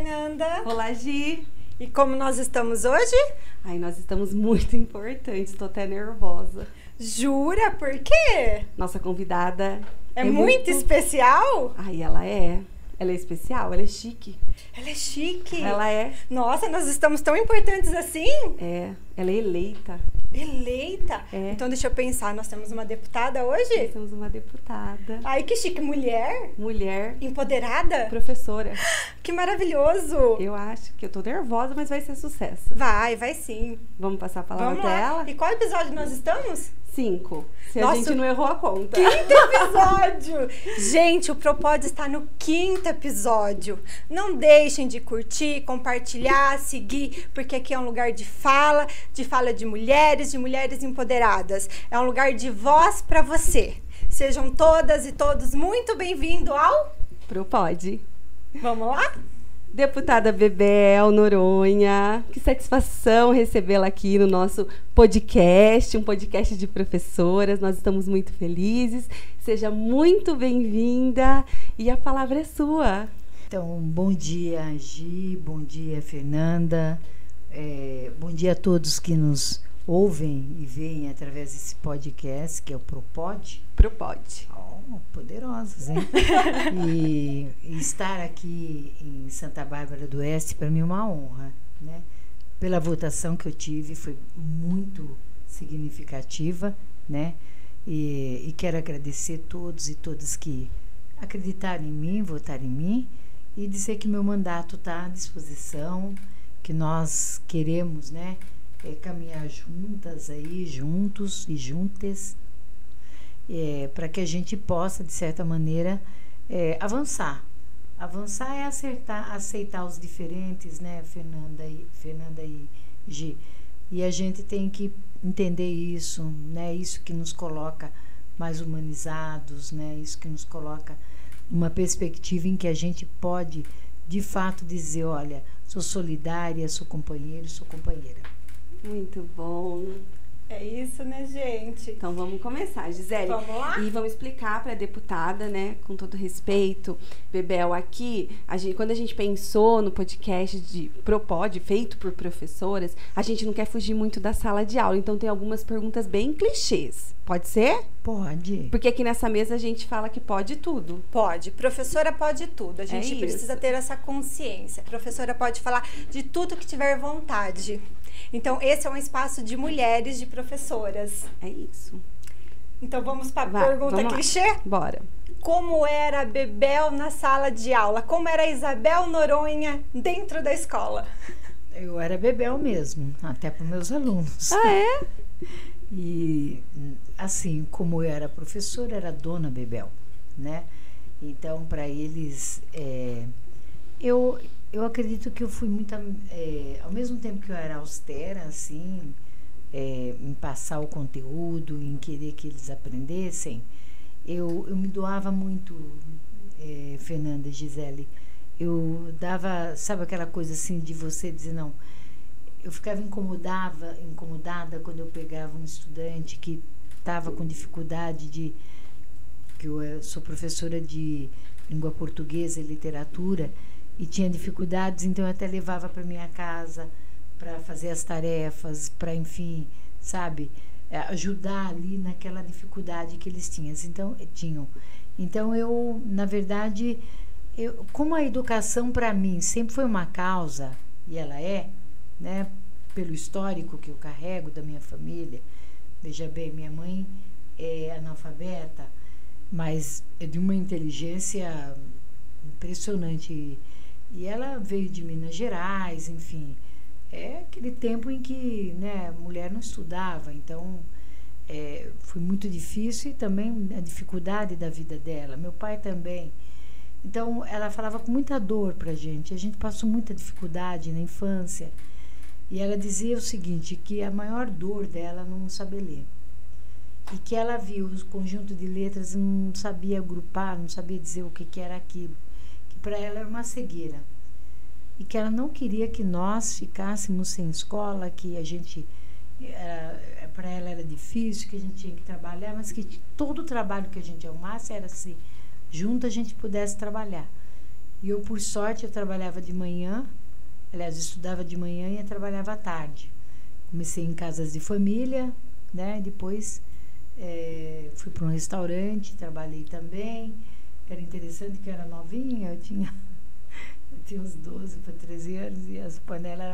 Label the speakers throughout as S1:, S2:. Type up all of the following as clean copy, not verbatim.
S1: Fernanda.
S2: Olá, Gi.
S1: E como nós estamos hoje?
S2: Ai, nós estamos muito importantes, tô até nervosa.
S1: Jura? Por quê?
S2: Nossa convidada
S1: é muito especial?
S2: Ai, ela é. Ela é especial, ela é chique.
S1: Ela é chique?
S2: Ela é.
S1: Nossa, nós estamos tão importantes assim?
S2: É, ela é eleita.
S1: Eleita?
S2: É.
S1: Então deixa eu pensar, nós temos uma deputada hoje?
S2: Nós temos uma deputada.
S1: Ai, que chique. Mulher?
S2: Mulher.
S1: Empoderada?
S2: Professora.
S1: Que maravilhoso.
S2: Eu acho que eu tô nervosa, mas vai ser sucesso.
S1: Vai sim.
S2: Vamos passar a palavra
S1: Vamos
S2: pra
S1: lá.
S2: ela?
S1: E qual episódio nós estamos?
S2: 5. Se
S1: Nossa,
S2: a gente não errou a conta.
S1: 5º episódio! Gente, o Propod está no 5º episódio. Não deixem de curtir, compartilhar, seguir, porque aqui é um lugar de fala de mulheres empoderadas. É um lugar de voz para você. Sejam todas e todos muito bem-vindos ao
S2: Propod.
S1: Vamos lá?
S2: Deputada Bebel Noronha, que satisfação recebê-la aqui no nosso podcast, um podcast de professoras. Nós estamos muito felizes. Seja muito bem-vinda e a palavra é sua.
S3: Então, bom dia, Gi, bom dia, Fernanda. Bom dia a todos que nos ouvem e veem através desse podcast, que é o Propod.
S2: Propod.
S3: Poderosos, hein? e estar aqui em Santa Bárbara do Oeste, para mim é uma honra, né? Pela votação que eu tive, foi muito significativa, né? E quero agradecer todos e todas que acreditaram em mim, votaram em mim, e dizer que meu mandato está à disposição, que nós queremos, né, caminhar juntas aí, juntos e juntas, para que a gente possa, de certa maneira, avançar. Avançar é aceitar os diferentes, né, Fernanda e Gi. E a gente tem que entender isso, né, isso que nos coloca mais humanizados, né, isso que nos coloca uma perspectiva em que a gente pode, de fato, dizer, olha, sou solidária, sou companheiro, sou companheira.
S2: Muito bom.
S1: É isso, né, gente?
S2: Então vamos começar, Gisele.
S1: Vamos lá?
S2: E vamos explicar para a deputada, né, com todo respeito, Bebel, aqui, quando a gente pensou no podcast de Propod, feito por professoras, a gente não quer fugir muito da sala de aula, então tem algumas perguntas bem clichês. Pode ser?
S3: Pode.
S2: Porque aqui nessa mesa a gente fala que pode tudo.
S1: Pode. Professora pode tudo. A gente precisa ter essa consciência. A professora pode falar de tudo que tiver vontade. Então, esse é um espaço de mulheres, de professoras.
S2: É isso.
S1: Então, vamos para a pergunta clichê?
S2: Bora.
S1: Como era a Bebel na sala de aula? Como era a Isabel Noronha dentro da escola?
S3: Eu era Bebel mesmo, até para os meus alunos.
S2: Ah, é?
S3: E, assim, como eu era professora, era Dona Bebel, né? Então, para eles, eu acredito que eu fui muito, ao mesmo tempo que eu era austera, assim, em passar o conteúdo, em querer que eles aprendessem, eu me doava muito, Fernanda e Gisele. Eu dava, sabe aquela coisa assim de você dizer, não, eu ficava incomodada quando eu pegava um estudante que estava com dificuldade que eu sou professora de língua portuguesa e literatura, e tinha dificuldades, então eu até levava para minha casa para fazer as tarefas, para, enfim, sabe, ajudar ali naquela dificuldade que eles tinham. Então, eu, na verdade, como a educação para mim sempre foi uma causa, e ela é, né, pelo histórico que eu carrego da minha família. Veja bem, minha mãe é analfabeta, mas é de uma inteligência impressionante. E ela veio de Minas Gerais, enfim. É aquele tempo em que, né, mulher não estudava, então foi muito difícil, e também a dificuldade da vida dela. Meu pai também. Então, ela falava com muita dor pra gente. A gente passou muita dificuldade na infância. E ela dizia o seguinte, que a maior dor dela não saber ler. E que ela viu o conjunto de letras, não sabia agrupar, não sabia dizer o que era aquilo. Que para ela era uma cegueira. E que ela não queria que nós ficássemos sem escola, que a gente, para ela era difícil, que a gente tinha que trabalhar, mas que todo o trabalho que a gente arrumasse era se junto a gente pudesse trabalhar. E eu, por sorte, eu trabalhava de manhã, aliás, eu estudava de manhã e eu trabalhava à tarde. Comecei em casas de família, né? Depois fui para um restaurante, trabalhei também. Era interessante que eu era novinha, eu tinha uns 12 para 13 anos e as panelas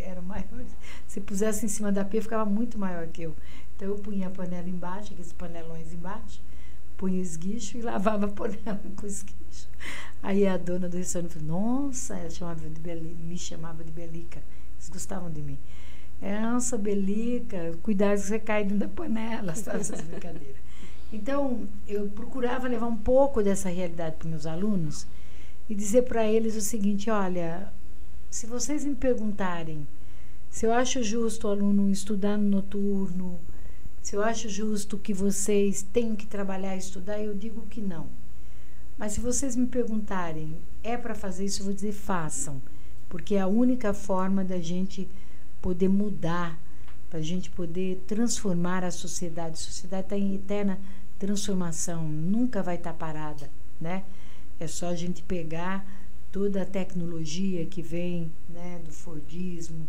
S3: eram maiores. Se pusesse em cima da pia, ficava muito maior que eu. Então eu punha a panela embaixo, aqueles panelões embaixo, punha esguicho e lavava a panela com esguicho. Aí a dona do restaurante falou, nossa, ela me chamava de Belica. Eles gostavam de mim. Nossa, Belica, cuidado que você cai dentro da panela, sabe, essas brincadeiras. Então, eu procurava levar um pouco dessa realidade para os meus alunos e dizer para eles o seguinte, olha, se vocês me perguntarem se eu acho justo o aluno estudar no noturno, se eu acho justo que vocês tenham que trabalhar e estudar, eu digo que não. Mas se vocês me perguntarem, é para fazer isso, eu vou dizer façam, porque é a única forma da gente poder mudar, para a gente poder transformar a sociedade. A sociedade está em eterna transformação, nunca vai estar parada, né? É só a gente pegar toda a tecnologia que vem, né, do Fordismo,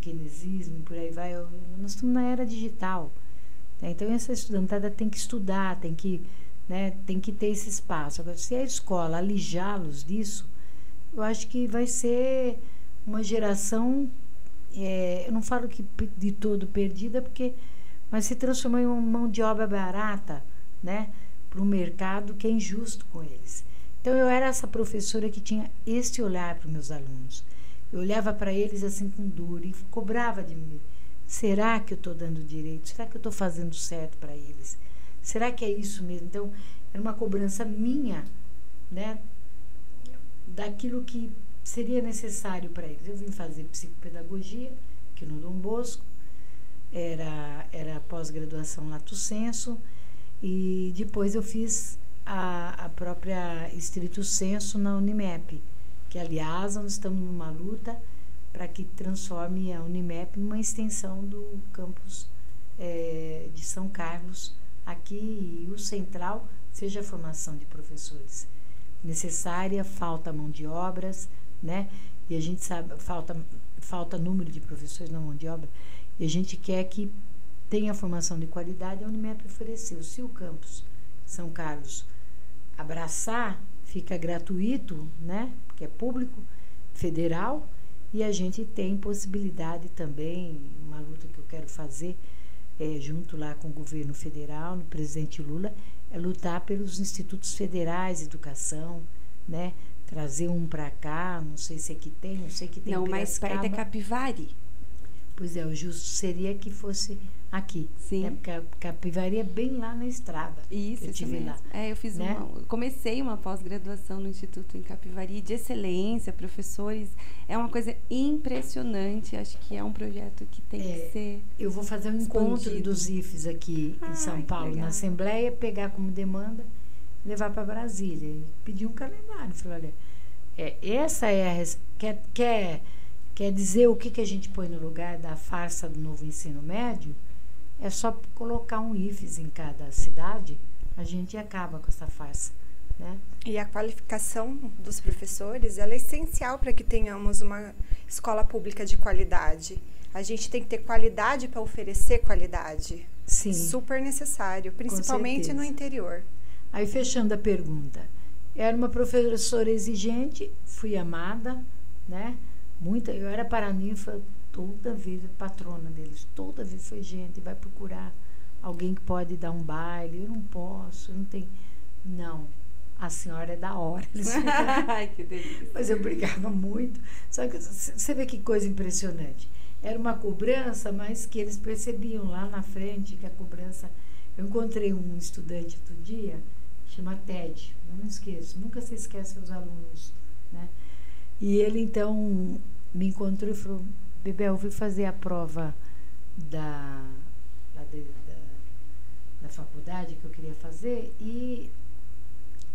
S3: Keynesismo, por aí vai. Nós estamos na era digital, né? Então essa estudantada tem que estudar, tem que ter esse espaço. Agora, se a escola alijá-los disso, eu acho que vai ser uma geração, eu não falo que de todo perdida, mas se transformou em uma mão de obra barata, né, para um mercado que é injusto com eles. Então eu era essa professora que tinha esse olhar para os meus alunos. Eu olhava para eles assim com dor e cobrava de mim. Será que eu estou dando direito? Será que eu estou fazendo certo para eles? Será que é isso mesmo? Então, era uma cobrança minha, né, daquilo que seria necessário para eles. Eu vim fazer psicopedagogia, aqui no Dom Bosco, era pós-graduação Lato Sensu, e depois eu fiz a própria Stricto Sensu na Unimep, que, aliás, nós estamos numa luta para que transforme a Unimep numa extensão do campus de São Carlos, aqui, e o central seja a formação de professores necessária. Falta mão de obras, né? E a gente sabe, falta número de professores na mão de obra, e a gente quer que tenha formação de qualidade. A Unimep ofereceu. Se o campus São Carlos abraçar, fica gratuito, né? Porque é público, federal, e a gente tem possibilidade também, uma luta que eu quero fazer, junto lá com o governo federal, no presidente Lula, é lutar pelos institutos federais de educação, né? Trazer um para cá, não sei se aqui tem, não sei que tem.
S2: Não, mais perto é Capivari.
S3: Pois é, o justo seria que fosse aqui.
S2: Sim.
S3: Né? Porque a Capivari é bem lá na estrada.
S2: Isso,
S3: eu tive
S2: mesmo.
S3: lá.
S2: Eu fiz
S3: né?
S2: Comecei uma pós-graduação no Instituto em Capivari, de excelência, professores. É uma coisa impressionante. Acho que é um projeto que tem que ser. Eu
S3: vou fazer um encontro dos IFES aqui em São Paulo, na Assembleia, pegar como demanda, levar para Brasília. E pedir um calendário. Falei, olha, essa é a. Quer dizer o que a gente põe no lugar da farsa do novo ensino médio? É só colocar um IFES em cada cidade, a gente acaba com essa farsa, né?
S1: E a qualificação dos professores, ela é essencial para que tenhamos uma escola pública de qualidade. A gente tem que ter qualidade para oferecer qualidade.
S3: Sim.
S1: Super necessário, principalmente no interior.
S3: Aí, fechando a pergunta, era uma professora exigente, fui amada, né? Eu era paraninfa, toda vez patrona deles, toda vez foi gente, vai procurar alguém que pode dar um baile, eu não posso, eu não tenho. Não, a senhora é da hora.
S2: Ai, que delícia.
S3: Mas eu brigava muito. Só que você vê que coisa impressionante. Era uma cobrança, mas que eles percebiam lá na frente que a cobrança. Eu encontrei um estudante outro dia, chama Ted, não me esqueço, nunca se esquece os alunos, né? E ele, então, me encontrou e falou, Bebel, eu fui fazer a prova da faculdade que eu queria fazer, e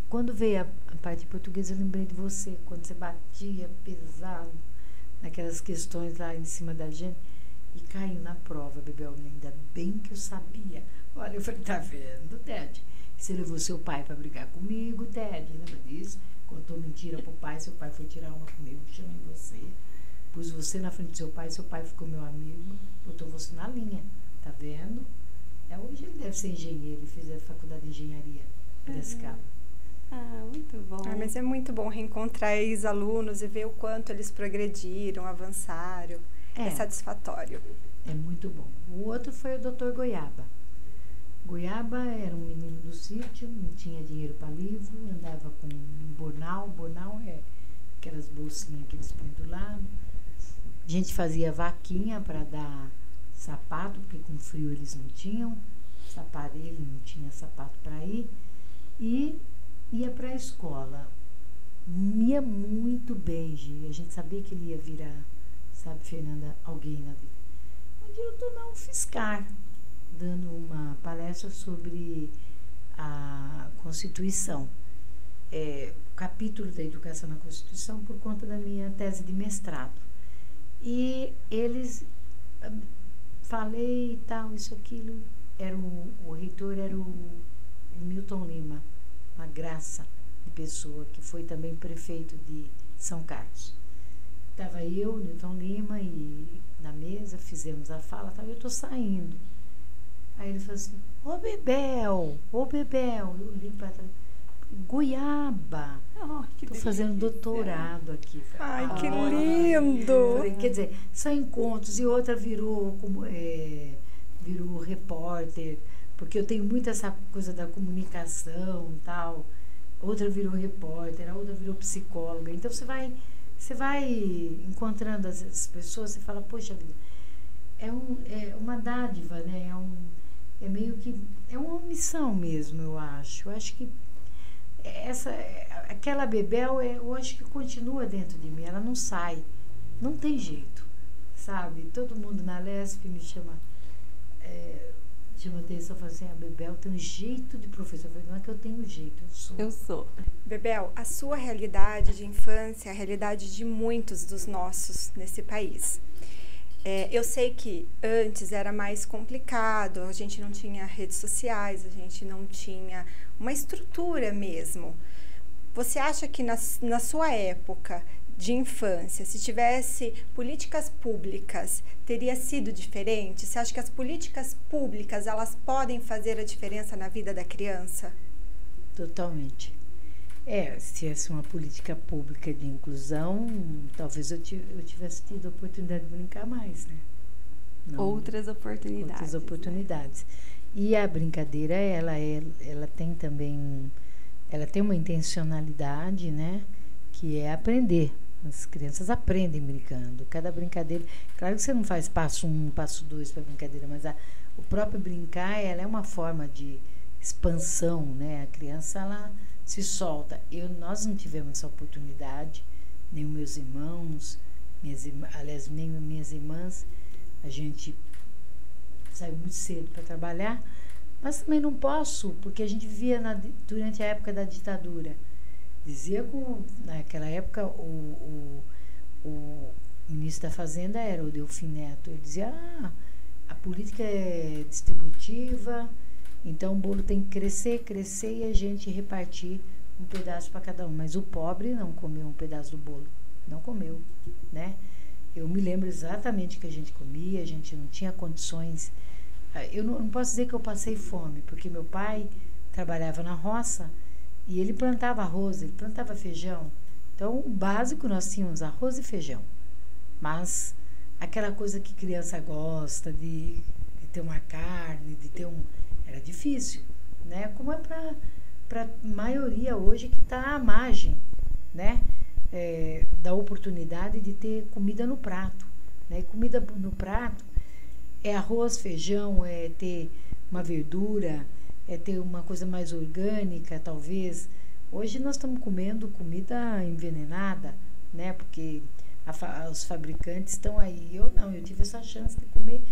S3: quando veio a parte portuguesa, eu lembrei de você, quando você batia pesado naquelas questões lá em cima da gente, e caiu na prova, Bebel, ainda bem que eu sabia. Olha, eu falei, tá vendo, Ted? Você levou seu pai para brigar comigo, Ted, lembra disso? Contou mentira pro pai, seu pai foi tirar uma comigo, chamei você. Pus você na frente do seu pai ficou meu amigo, botou você na linha, tá vendo? Hoje ele deve ser engenheiro, ele fez a faculdade de engenharia em Piracicaba.
S2: Muito bom.
S1: Mas é muito bom reencontrar ex-alunos e ver o quanto eles progrediram, avançaram. É satisfatório.
S3: É muito bom. O outro foi o Dr. Goiaba. Goiaba era um menino do sítio, não tinha dinheiro para livro, andava com um bornal. Bornal é aquelas bolsinhas que eles põem do lado. A gente fazia vaquinha para dar sapato, porque com frio eles não tinham sapato, ele não tinha sapato para ir. E ia para a escola. Ia muito bem, Gi. A gente sabia que ele ia virar, sabe, Fernanda, alguém na vida. Um dia eu estou na UFSCar, dando uma palestra sobre a Constituição. Capítulo da educação na Constituição por conta da minha tese de mestrado. E eles... Falei e tal, isso, aquilo. O reitor era o Milton Lima, uma graça de pessoa, que foi também prefeito de São Carlos. Estava eu, Milton Lima, e na mesa fizemos a fala, tal, eu estou saindo. Aí ele falou assim, ô Bebel, eu li para trás, Goiaba, estou fazendo doutorado aqui.
S1: Ai, que lindo!
S3: Falei, quer dizer, são encontros, e outra virou repórter, porque eu tenho muito essa coisa da comunicação e tal. Outra virou repórter, a outra virou psicóloga. Então você vai encontrando as pessoas, você fala, poxa vida, é uma dádiva, né? É meio que é uma missão mesmo, eu acho. Eu acho que aquela Bebel, eu acho que continua dentro de mim, ela não sai, não tem jeito, sabe? Todo mundo na Lesp me chama atenção, fala assim, a Bebel tem um jeito de professor. Eu falei, não é que eu tenho jeito, eu sou.
S1: Bebel, a sua realidade de infância é a realidade de muitos dos nossos nesse país. Eu sei que antes era mais complicado, a gente não tinha redes sociais, a gente não tinha uma estrutura mesmo. Você acha que na sua época de infância, se tivesse políticas públicas, teria sido diferente? Você acha que as políticas públicas, elas podem fazer a diferença na vida da criança?
S3: Totalmente. Se tivesse uma política pública de inclusão, talvez eu tivesse tido a oportunidade de brincar mais, né?
S2: Outras oportunidades.
S3: E a brincadeira, ela tem também, ela tem uma intencionalidade, né? Que é aprender. As crianças aprendem brincando. Cada brincadeira, claro que você não faz passo 1, passo 2 para brincadeira, mas o próprio brincar, ela é uma forma de expansão, né? A criança, ela se solta. Nós não tivemos essa oportunidade, nem os meus irmãos, aliás, nem minhas irmãs. A gente saiu muito cedo para trabalhar, mas também não posso, porque a gente vivia durante a época da ditadura. Dizia que naquela época o ministro da Fazenda era o Delfim Neto. Ele dizia, a política é distributiva, então o bolo tem que crescer e a gente repartir um pedaço para cada um. Mas o pobre não comeu um pedaço do bolo. Não comeu, né? Eu me lembro exatamente que a gente comia, a gente não tinha condições. Eu não posso dizer que eu passei fome, porque meu pai trabalhava na roça e ele plantava arroz, ele plantava feijão. Então, o básico nós tínhamos arroz e feijão. Mas aquela coisa que criança gosta de ter uma carne, era difícil, né? Como é para a maioria hoje que está à margem, né? Da oportunidade de ter comida no prato, né? E comida no prato é arroz, feijão, é ter uma verdura, é ter uma coisa mais orgânica, talvez. Hoje nós estamos comendo comida envenenada, né? Porque os fabricantes estão aí. Eu tive essa chance de comer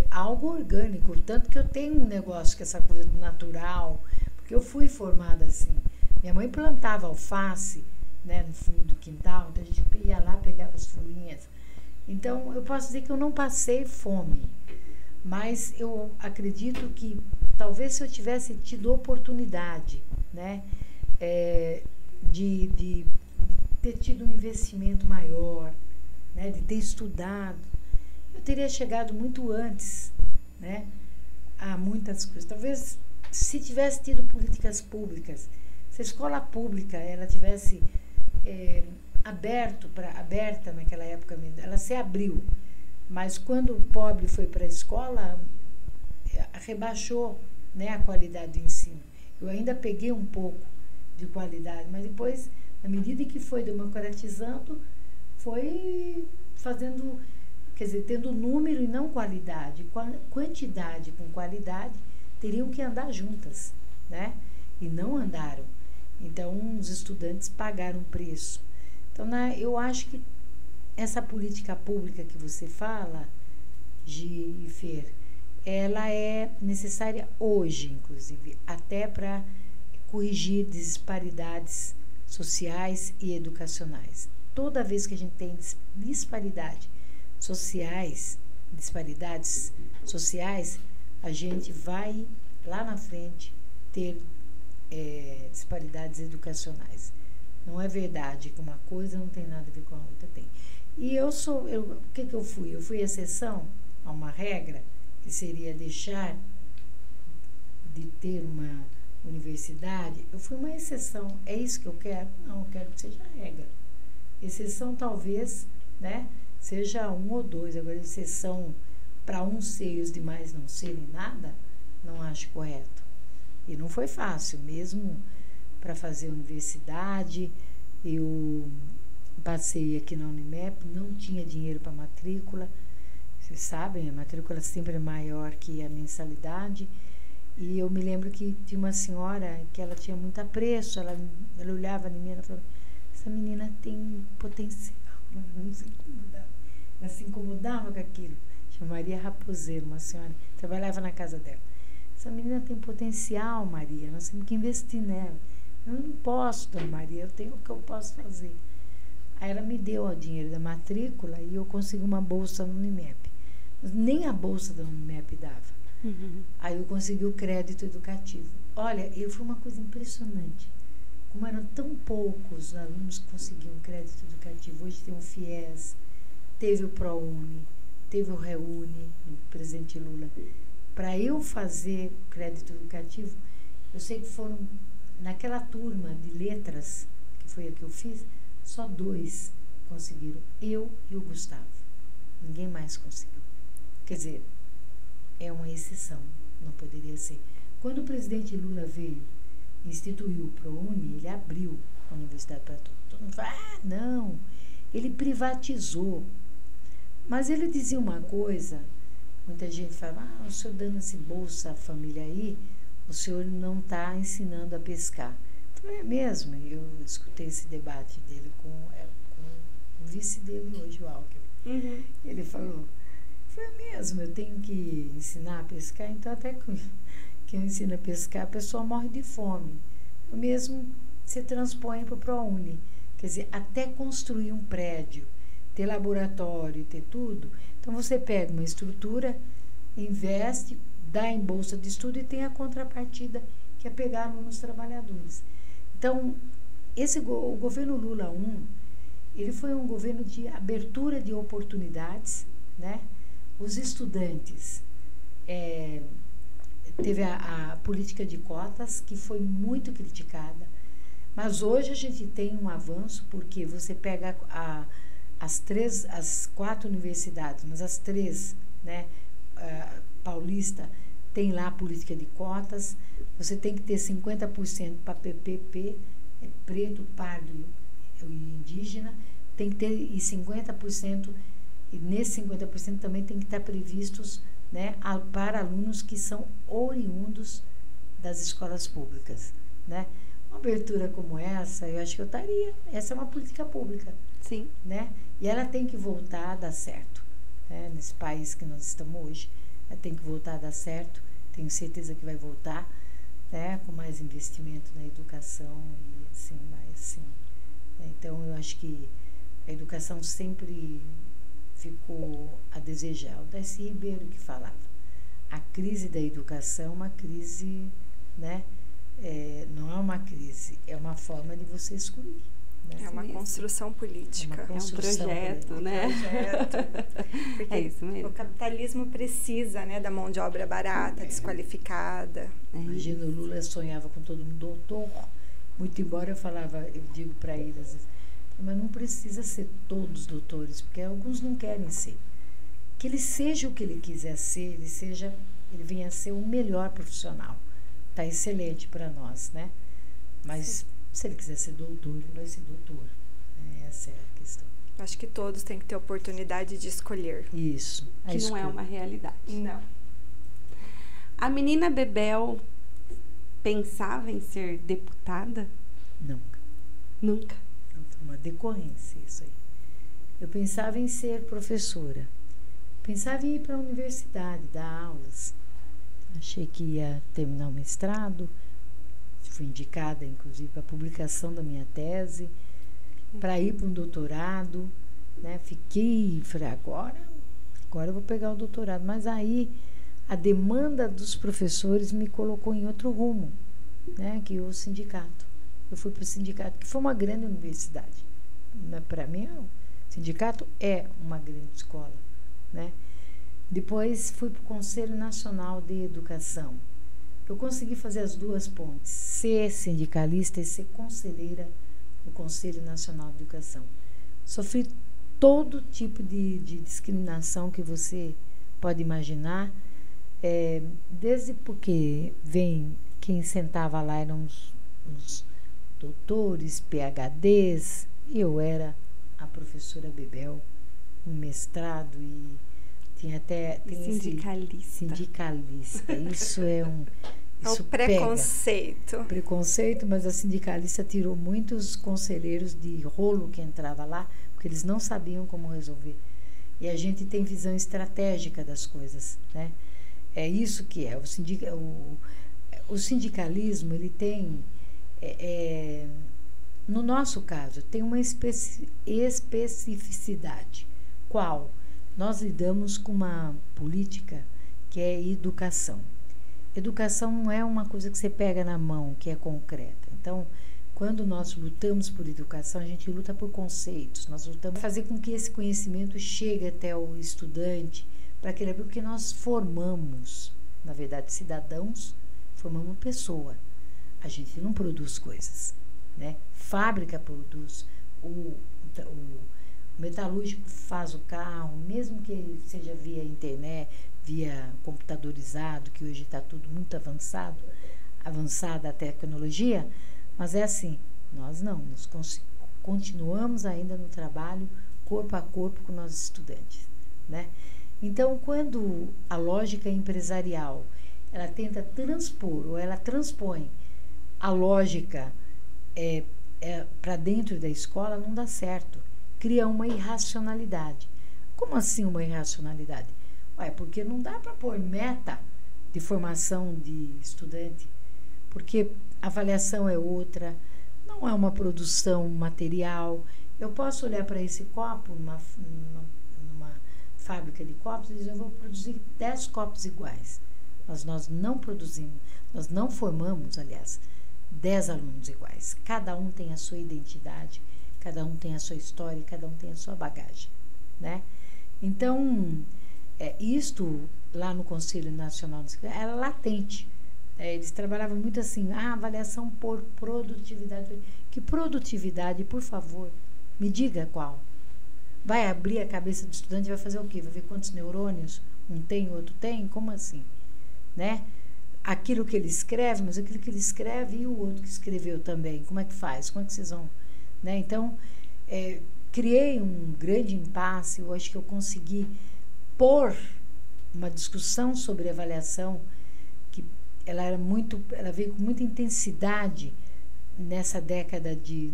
S3: algo orgânico, tanto que eu tenho um negócio com essa coisa do natural, porque eu fui formada assim. Minha mãe plantava alface, né, no fundo do quintal, então a gente ia lá, pegava as folhinhas. Então, eu posso dizer que eu não passei fome, mas eu acredito que talvez se eu tivesse tido oportunidade, né, de ter tido um investimento maior, né, de ter estudado, eu teria chegado muito antes, né, a muitas coisas. Talvez se tivesse tido políticas públicas, se a escola pública ela tivesse aberta naquela época, ela se abriu, mas quando o pobre foi para a escola, rebaixou, né, a qualidade do ensino. Eu ainda peguei um pouco de qualidade, mas depois, na medida que foi democratizando, foi fazendo, quer dizer, tendo número e não qualidade. Quantidade com qualidade teriam que andar juntas, né? E não andaram. Então, os estudantes pagaram preço. Então, eu acho que essa política pública que você fala, Gi e Fer, ela é necessária hoje, inclusive, até para corrigir disparidades sociais e educacionais. Toda vez que a gente tem disparidades sociais, a gente vai lá na frente ter disparidades educacionais. Não é verdade que uma coisa não tem nada a ver com a outra, tem. E o que eu fui? Eu fui exceção a uma regra, que seria deixar de ter uma universidade. Eu fui uma exceção. É isso que eu quero? Não, eu quero que seja regra. Exceção talvez, né, seja um ou dois. Agora, exceção para uns ser e os demais não serem nada, não acho correto. E não foi fácil, mesmo para fazer universidade. Eu passei aqui na Unimep, não tinha dinheiro para matrícula. Vocês sabem, a matrícula sempre é maior que a mensalidade. E eu me lembro que tinha uma senhora que ela tinha muito apreço, ela olhava em mim e falava, essa menina tem potencial. Não se incomodava. Ela se incomodava com aquilo. Chama Maria Raposeiro, uma senhora, trabalhava na casa dela. Essa menina tem potencial, Maria, nós temos que investir nela. Eu não posso, dona Maria, eu tenho o que eu posso fazer. Aí ela me deu o dinheiro da matrícula e eu consegui uma bolsa no Unimep. Nem a bolsa da Unimep dava.
S2: Uhum.
S3: Aí eu consegui o crédito educativo. Olha, foi uma coisa impressionante. Como eram tão poucos alunos que conseguiam crédito educativo. Hoje tem o FIES, teve o ProUni, teve o REUNI, do presidente Lula. Para eu fazer crédito educativo, eu sei que foram, naquela turma de letras, que foi a que eu fiz, só 2 conseguiram, eu e o Gustavo. Ninguém mais conseguiu. Quer dizer, é uma exceção, não poderia ser. Quando o presidente Lula veio e instituiu o ProUni, ele abriu a universidade para todos. Todo mundo fala, não, ele privatizou. Mas ele dizia uma coisa, muita gente fala, o senhor dando esse Bolsa Família aí, o senhor não está ensinando a pescar. Eu falei, é mesmo? Eu escutei esse debate dele com o vice dele hoje, o Alckmin.
S2: Uhum.
S3: Ele falou, foi mesmo, eu tenho que ensinar a pescar, então até que eu ensino a pescar, a pessoa morre de fome. O mesmo se transpõe para o ProUni. Quer dizer, até construir um prédio, ter laboratório, ter tudo. Então, você pega uma estrutura, investe, dá em bolsa de estudo e tem a contrapartida, que é pegar alunos trabalhadores. Então, o governo Lula 1, ele foi um governo de abertura de oportunidades, né? Os estudantes, teve a política de cotas, que foi muito criticada, mas hoje a gente tem um avanço, porque você pega as 4 universidades, mas as 3, né, Paulista, tem lá a política de cotas, você tem que ter 50% para PPP, preto, pardo e indígena, tem que ter e 50%, e nesse 50% também tem que estar previstos, né, para alunos que são oriundos das escolas públicas, né? Uma abertura como essa, eu acho que eu estaria. Essa é uma política pública.
S2: Sim.
S3: Né? E ela tem que voltar a dar certo, né? Nesse país que nós estamos hoje, ela tem que voltar a dar certo. Tenho certeza que vai voltar, né? Com mais investimento na educação e assim, mais assim. Então, eu acho que a educação sempre ficou a desejar. O Darcy Ribeiro que falava, a crise da educação é uma crise, né? Não é uma crise, é uma forma de você excluir. Né?
S1: É uma construção política.
S2: É um projeto, né?
S1: Porque
S2: é isso mesmo.
S1: O capitalismo precisa, né, da mão de obra barata, desqualificada.
S3: Imagina, o Lula sonhava com todo mundo doutor, muito embora eu digo para ele às vezes, mas não precisa ser todos doutores, porque alguns não querem ser. Que ele seja o que ele quiser ser, ele venha a ser o melhor profissional. Está excelente para nós, né? Mas sim, se ele quiser ser doutor, ele vai ser doutor. Essa é a questão.
S1: Acho que todos têm que ter oportunidade de escolher.
S3: Isso.
S2: Que não é uma realidade.
S1: Não.
S2: A menina Bebel pensava em ser deputada?
S3: Nunca.
S2: Nunca?
S3: Foi uma decorrência isso aí. Eu pensava em ser professora. Pensava em ir para a universidade, dar aulas. Achei que ia terminar o mestrado. Fui indicada, inclusive, para a publicação da minha tese, para ir para um doutorado, né? Falei, agora eu vou pegar o doutorado. Mas aí a demanda dos professores me colocou em outro rumo, né? Que o sindicato. Eu fui para o sindicato, que foi uma grande universidade. Para mim, o sindicato é uma grande escola, né? Depois fui para o Conselho Nacional de Educação. Eu consegui fazer as duas pontes, ser sindicalista e ser conselheira no Conselho Nacional de Educação. Sofri todo tipo de discriminação que você pode imaginar, desde porque quem sentava lá eram os doutores, PhDs, e eu era a professora Bebel, um mestrado e tinha até sindicalista. Isso é um... Isso
S1: é o preconceito.
S3: Preconceito, mas a sindicalista tirou muitos conselheiros de rolo que entrava lá, porque eles não sabiam como resolver. E a gente tem visão estratégica das coisas, né? É isso que é. O sindicalismo, ele tem... no nosso caso, tem uma especificidade. Qual? Nós lidamos com uma política que é educação. Educação não é uma coisa que você pega na mão, que é concreta. Então, quando nós lutamos por educação, a gente luta por conceitos. Nós lutamos para fazer com que esse conhecimento chegue até o estudante, porque nós formamos, na verdade, cidadãos, formamos pessoa. A gente não produz coisas, né? Fábrica produz, o metalúrgico faz o carro, mesmo que ele seja via internet, via computadorizado, que hoje está tudo muito avançada a tecnologia, mas é assim, nós não, nós continuamos ainda no trabalho corpo a corpo com nossos estudantes, né? Então, quando a lógica empresarial, ela tenta transpor, ou ela transpõe a lógica para dentro da escola, não dá certo. Cria uma irracionalidade. Como assim uma irracionalidade? Porque não dá para pôr meta de formação de estudante, porque a avaliação é outra, não é uma produção material. Eu posso olhar para esse copo numa fábrica de copos e dizer, eu vou produzir 10 copos iguais. Mas nós não produzimos, nós não formamos, aliás, 10 alunos iguais. Cada um tem a sua identidade, cada um tem a sua história, cada um tem a sua bagagem, né? Então, isto lá no Conselho Nacional de Educação era latente. Eles trabalhavam muito assim, avaliação por produtividade. Que produtividade, por favor, me diga qual. Vai abrir a cabeça do estudante e vai fazer o quê? Vai ver quantos neurônios um tem, o outro tem? Como assim? Né? Aquilo que ele escreve, mas aquilo que ele escreve e o outro que escreveu também. Como é que faz? Como é que vocês vão... Né? Então, criei um grande impasse. Eu acho que eu consegui pôr uma discussão sobre avaliação que ela veio com muita intensidade nessa década de...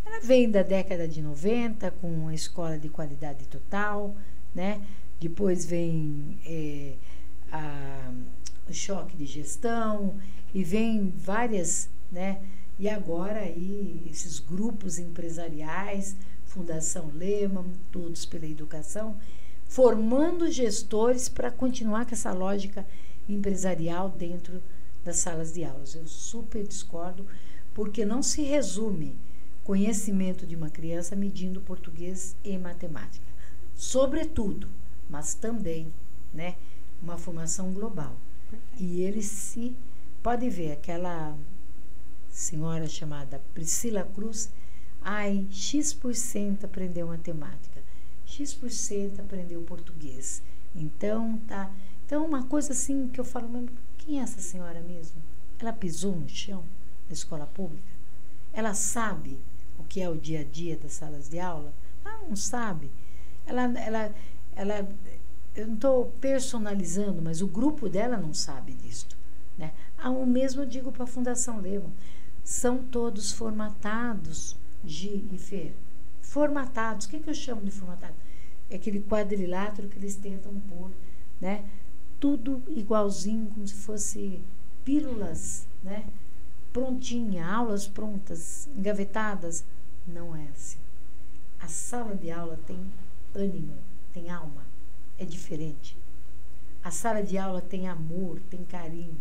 S3: Ela vem da década de 90, com a escola de qualidade total, né? Depois vem o choque de gestão, e vem várias, né? E agora aí esses grupos empresariais, Fundação Lehman, Todos pela Educação, formando gestores para continuar com essa lógica empresarial dentro das salas de aulas. Eu super discordo, porque não se resume conhecimento de uma criança medindo português e matemática. Sobretudo, mas também, né, uma formação global. E eles se... Pode ver, aquela senhora chamada Priscila Cruz, X% aprendeu matemática, X% aprendeu português. Então, tá... Então, uma coisa assim que eu falo, mas quem é essa senhora mesmo? Ela pisou no chão da escola pública? Ela sabe o que é o dia a dia das salas de aula? Ela não sabe. Eu não estou personalizando, mas o grupo dela não sabe disso, né? O mesmo eu digo para a Fundação Lehman. São todos formatados, Gi e Fer. Formatados. O que eu chamo de formatado? É aquele quadrilátero que eles tentam pôr, né? Tudo igualzinho, como se fosse pílulas, né? Prontinha, aulas prontas, engavetadas. Não é assim. A sala de aula tem ânimo, tem alma. É diferente. A sala de aula tem amor, tem carinho.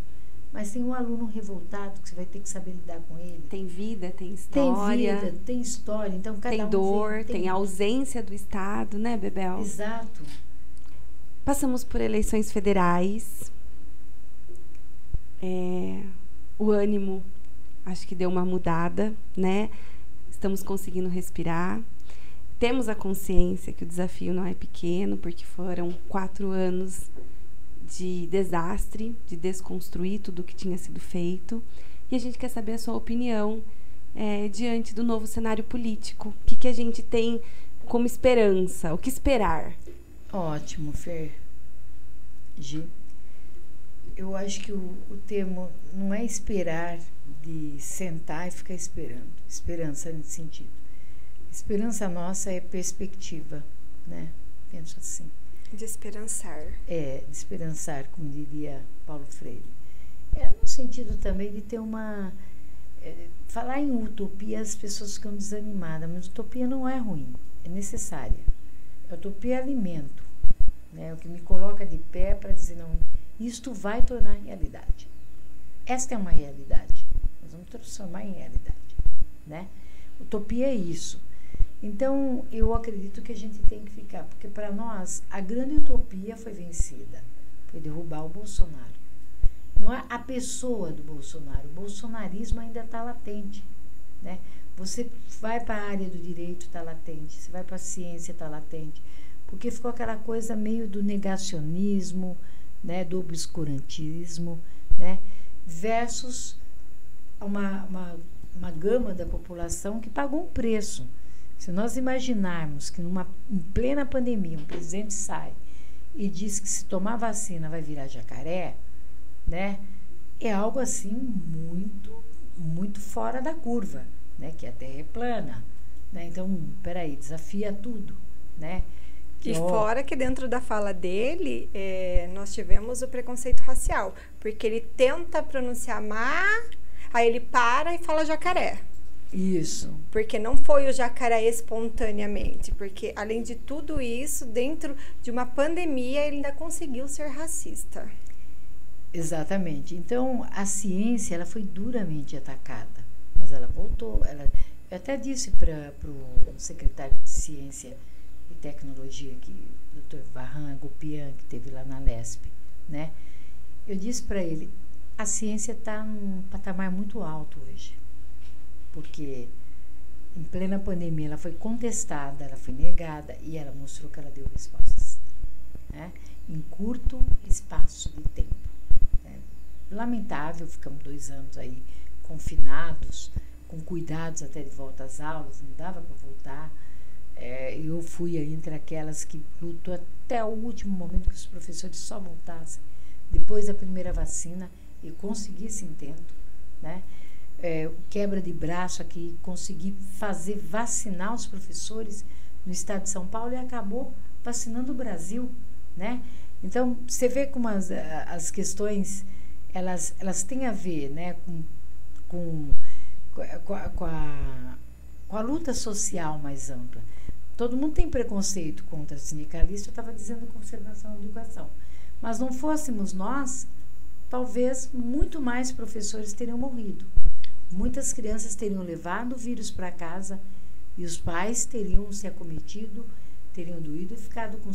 S3: Mas tem um aluno revoltado que você vai ter que saber lidar com ele.
S2: Tem vida, tem história.
S3: Tem vida, tem história. Então, cada
S2: tem dor, tem ausência do Estado, né, Bebel?
S3: Exato.
S2: Passamos por eleições federais. O ânimo, acho que deu uma mudada, né? Estamos conseguindo respirar. Temos a consciência que o desafio não é pequeno, porque foram 4 anos de desastre, de desconstruir tudo o que tinha sido feito. E a gente quer saber a sua opinião diante do novo cenário político. O que a gente tem como esperança? O que esperar?
S3: Ótimo, Fer. Gi, eu acho que o termo não é esperar de sentar e ficar esperando. Esperança nesse sentido. Esperança nossa é perspectiva, né? Penso assim.
S1: De esperançar.
S3: De esperançar, como diria Paulo Freire. No sentido também de ter uma... falar em utopia, as pessoas ficam desanimadas, mas utopia não é ruim, é necessária. A utopia é alimento, né? O que me coloca de pé para dizer, não, isto vai tornar realidade. Esta é uma realidade. Nós vamos transformar em realidade, né? Utopia é isso. Então, eu acredito que a gente tem que ficar, porque para nós, a grande utopia foi vencida, foi derrubar o Bolsonaro. Não é a pessoa do Bolsonaro, o bolsonarismo ainda está latente, né? Você vai para a área do direito, está latente, você vai para a ciência, está latente, porque ficou aquela coisa meio do negacionismo, né, do obscurantismo, né, versus uma gama da população que pagou um preço. Se nós imaginarmos que em plena pandemia um presidente sai e diz que se tomar vacina vai virar jacaré, né, é algo assim muito, muito fora da curva, né, que a Terra é plana, né? Então, peraí, desafia tudo, né?
S1: E fora que dentro da fala dele, nós tivemos o preconceito racial, porque ele tenta pronunciar aí ele para e fala jacaré.
S3: Isso.
S1: Porque não foi o jacaré espontaneamente, porque além de tudo isso, dentro de uma pandemia, ele ainda conseguiu ser racista.
S3: Exatamente. Então, a ciência, ela foi duramente atacada, mas ela voltou. Eu até disse para o secretário de Ciência e Tecnologia, o Dr. Varran Agopian, que esteve lá na LESP, né? Eu disse para ele, a ciência está num patamar muito alto hoje, porque em plena pandemia ela foi contestada, ela foi negada e ela mostrou que ela deu respostas, né? Em curto espaço de tempo. Lamentável, ficamos 2 anos aí confinados, com cuidados até de volta às aulas, não dava para voltar. Eu fui entre aquelas que lutou até o último momento que os professores só voltassem depois da primeira vacina e consegui esse intento, né? Quebra de braço aqui, consegui fazer vacinar os professores no estado de São Paulo e acabou vacinando o Brasil, né? Então, você vê como as questões elas têm a ver, né, com a luta social mais ampla. todo mundo tem preconceito contra sindicalista, eu estava dizendo conservação da educação. Mas não fôssemos nós, talvez muito mais professores teriam morrido. Muitas crianças teriam levado o vírus para casa e os pais teriam se acometido, teriam doído e ficado com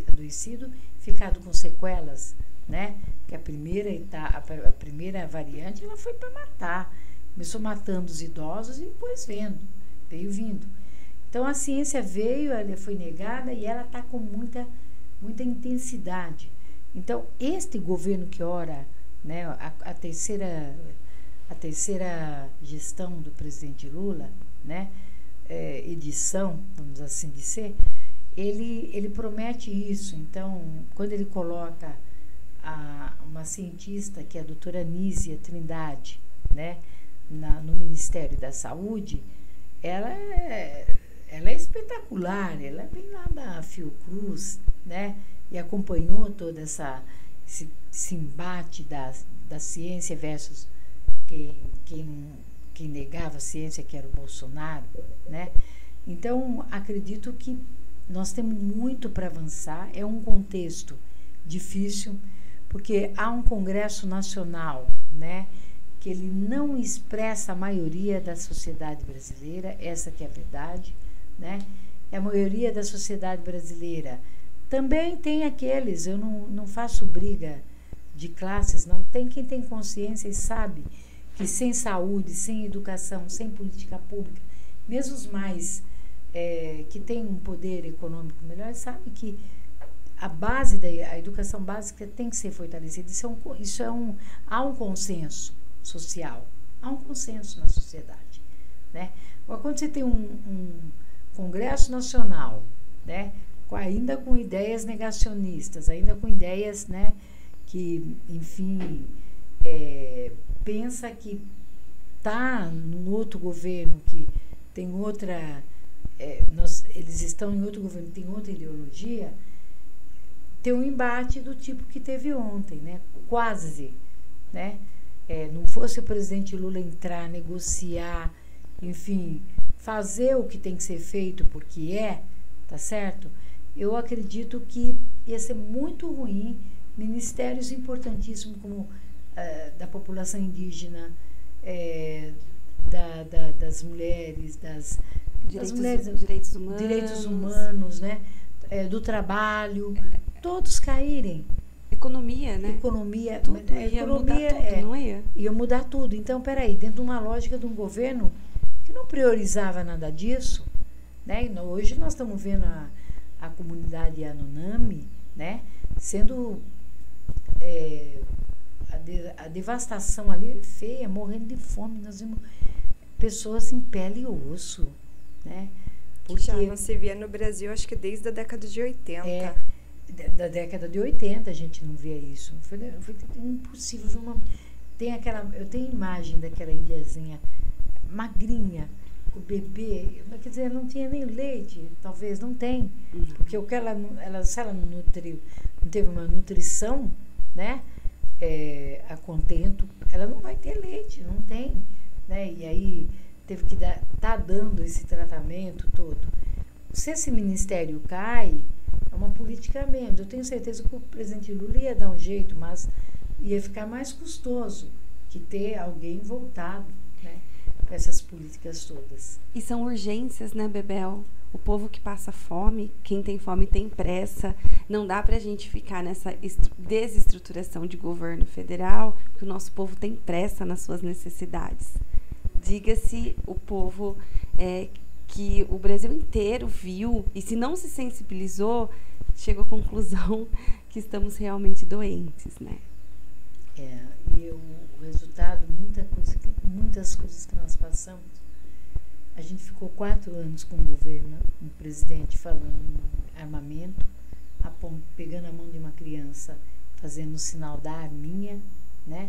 S3: adoecido, ficado com sequelas, né? Que a primeira variante, ela foi para matar. Começou matando os idosos e depois veio vindo. Então a ciência veio, ela foi negada e ela está com muita intensidade. Então este governo que ora, né, a terceira gestão do presidente Lula, né, edição, vamos assim dizer, ele promete isso. Então, quando ele coloca uma cientista, que é a doutora Nízia Trindade, né, no Ministério da Saúde, ela é espetacular, ela vem lá da Fiocruz, né, e acompanhou todo esse embate da ciência versus quem negava a ciência, que era o Bolsonaro, né? Então, acredito que nós temos muito para avançar. É um contexto difícil, porque há um Congresso Nacional, né, que ele não expressa a maioria da sociedade brasileira, essa que é a verdade, né? A maioria da sociedade brasileira também tem aqueles, eu não faço briga de classes, não, tem quem tem consciência e sabe que sem saúde, sem educação, sem política pública, mesmo os mais que têm um poder econômico melhor, sabe que a educação básica tem que ser fortalecida. Há um consenso social, há um consenso na sociedade, né? Agora, quando você tem um Congresso Nacional, né, ainda com ideias negacionistas, ainda com ideias, né, que, enfim, pensa que está num outro governo, que tem outra... eles estão em outro governo, tem outra ideologia, tem um embate do tipo que teve ontem, né? Quase, né? Não fosse o presidente Lula entrar, negociar, enfim, fazer o que tem que ser feito, porque tá certo? Eu acredito que ia ser muito ruim ministérios importantíssimos como da população indígena, das mulheres, direitos humanos, né? Do trabalho, todos caírem.
S2: Economia, né?
S3: Economia,
S2: tudo ia mudar tudo, não ia?
S3: Ia mudar tudo. Então, peraí, dentro de uma lógica de um governo que não priorizava nada disso, né? E hoje nós estamos vendo a comunidade Yanomami, né, sendo a devastação ali é feia, morrendo de fome. Nós vimos pessoas em pele e osso, né?
S1: Porque já não se via no Brasil, acho que desde a década de 80.
S3: Da década de 80 a gente não via isso. Foi impossível. Eu tenho imagem daquela indiazinha magrinha, o bebê, quer dizer, não tinha nem leite, talvez não tem, porque o que se ela não teve uma nutrição, né, a contento, ela não vai ter leite, não tem, né? E aí teve que tá dando esse tratamento todo. Se esse ministério cai, é uma política mesmo. Eu tenho certeza que o presidente Lula ia dar um jeito, mas ia ficar mais custoso que ter alguém voltado, né, para essas políticas todas.
S2: E são urgências, né, Bebel? O povo que passa fome, quem tem fome tem pressa. Não dá para a gente ficar nessa desestruturação de governo federal, porque o nosso povo tem pressa nas suas necessidades. Diga-se o povo que o Brasil inteiro viu, e se não se sensibilizou, chegou à conclusão que estamos realmente doentes, né?
S3: E o resultado, muitas coisas que nós passamos, a gente ficou 4 anos com o governo, um presidente falando em armamento, pegando a mão de uma criança, fazendo o sinal da arminha, né?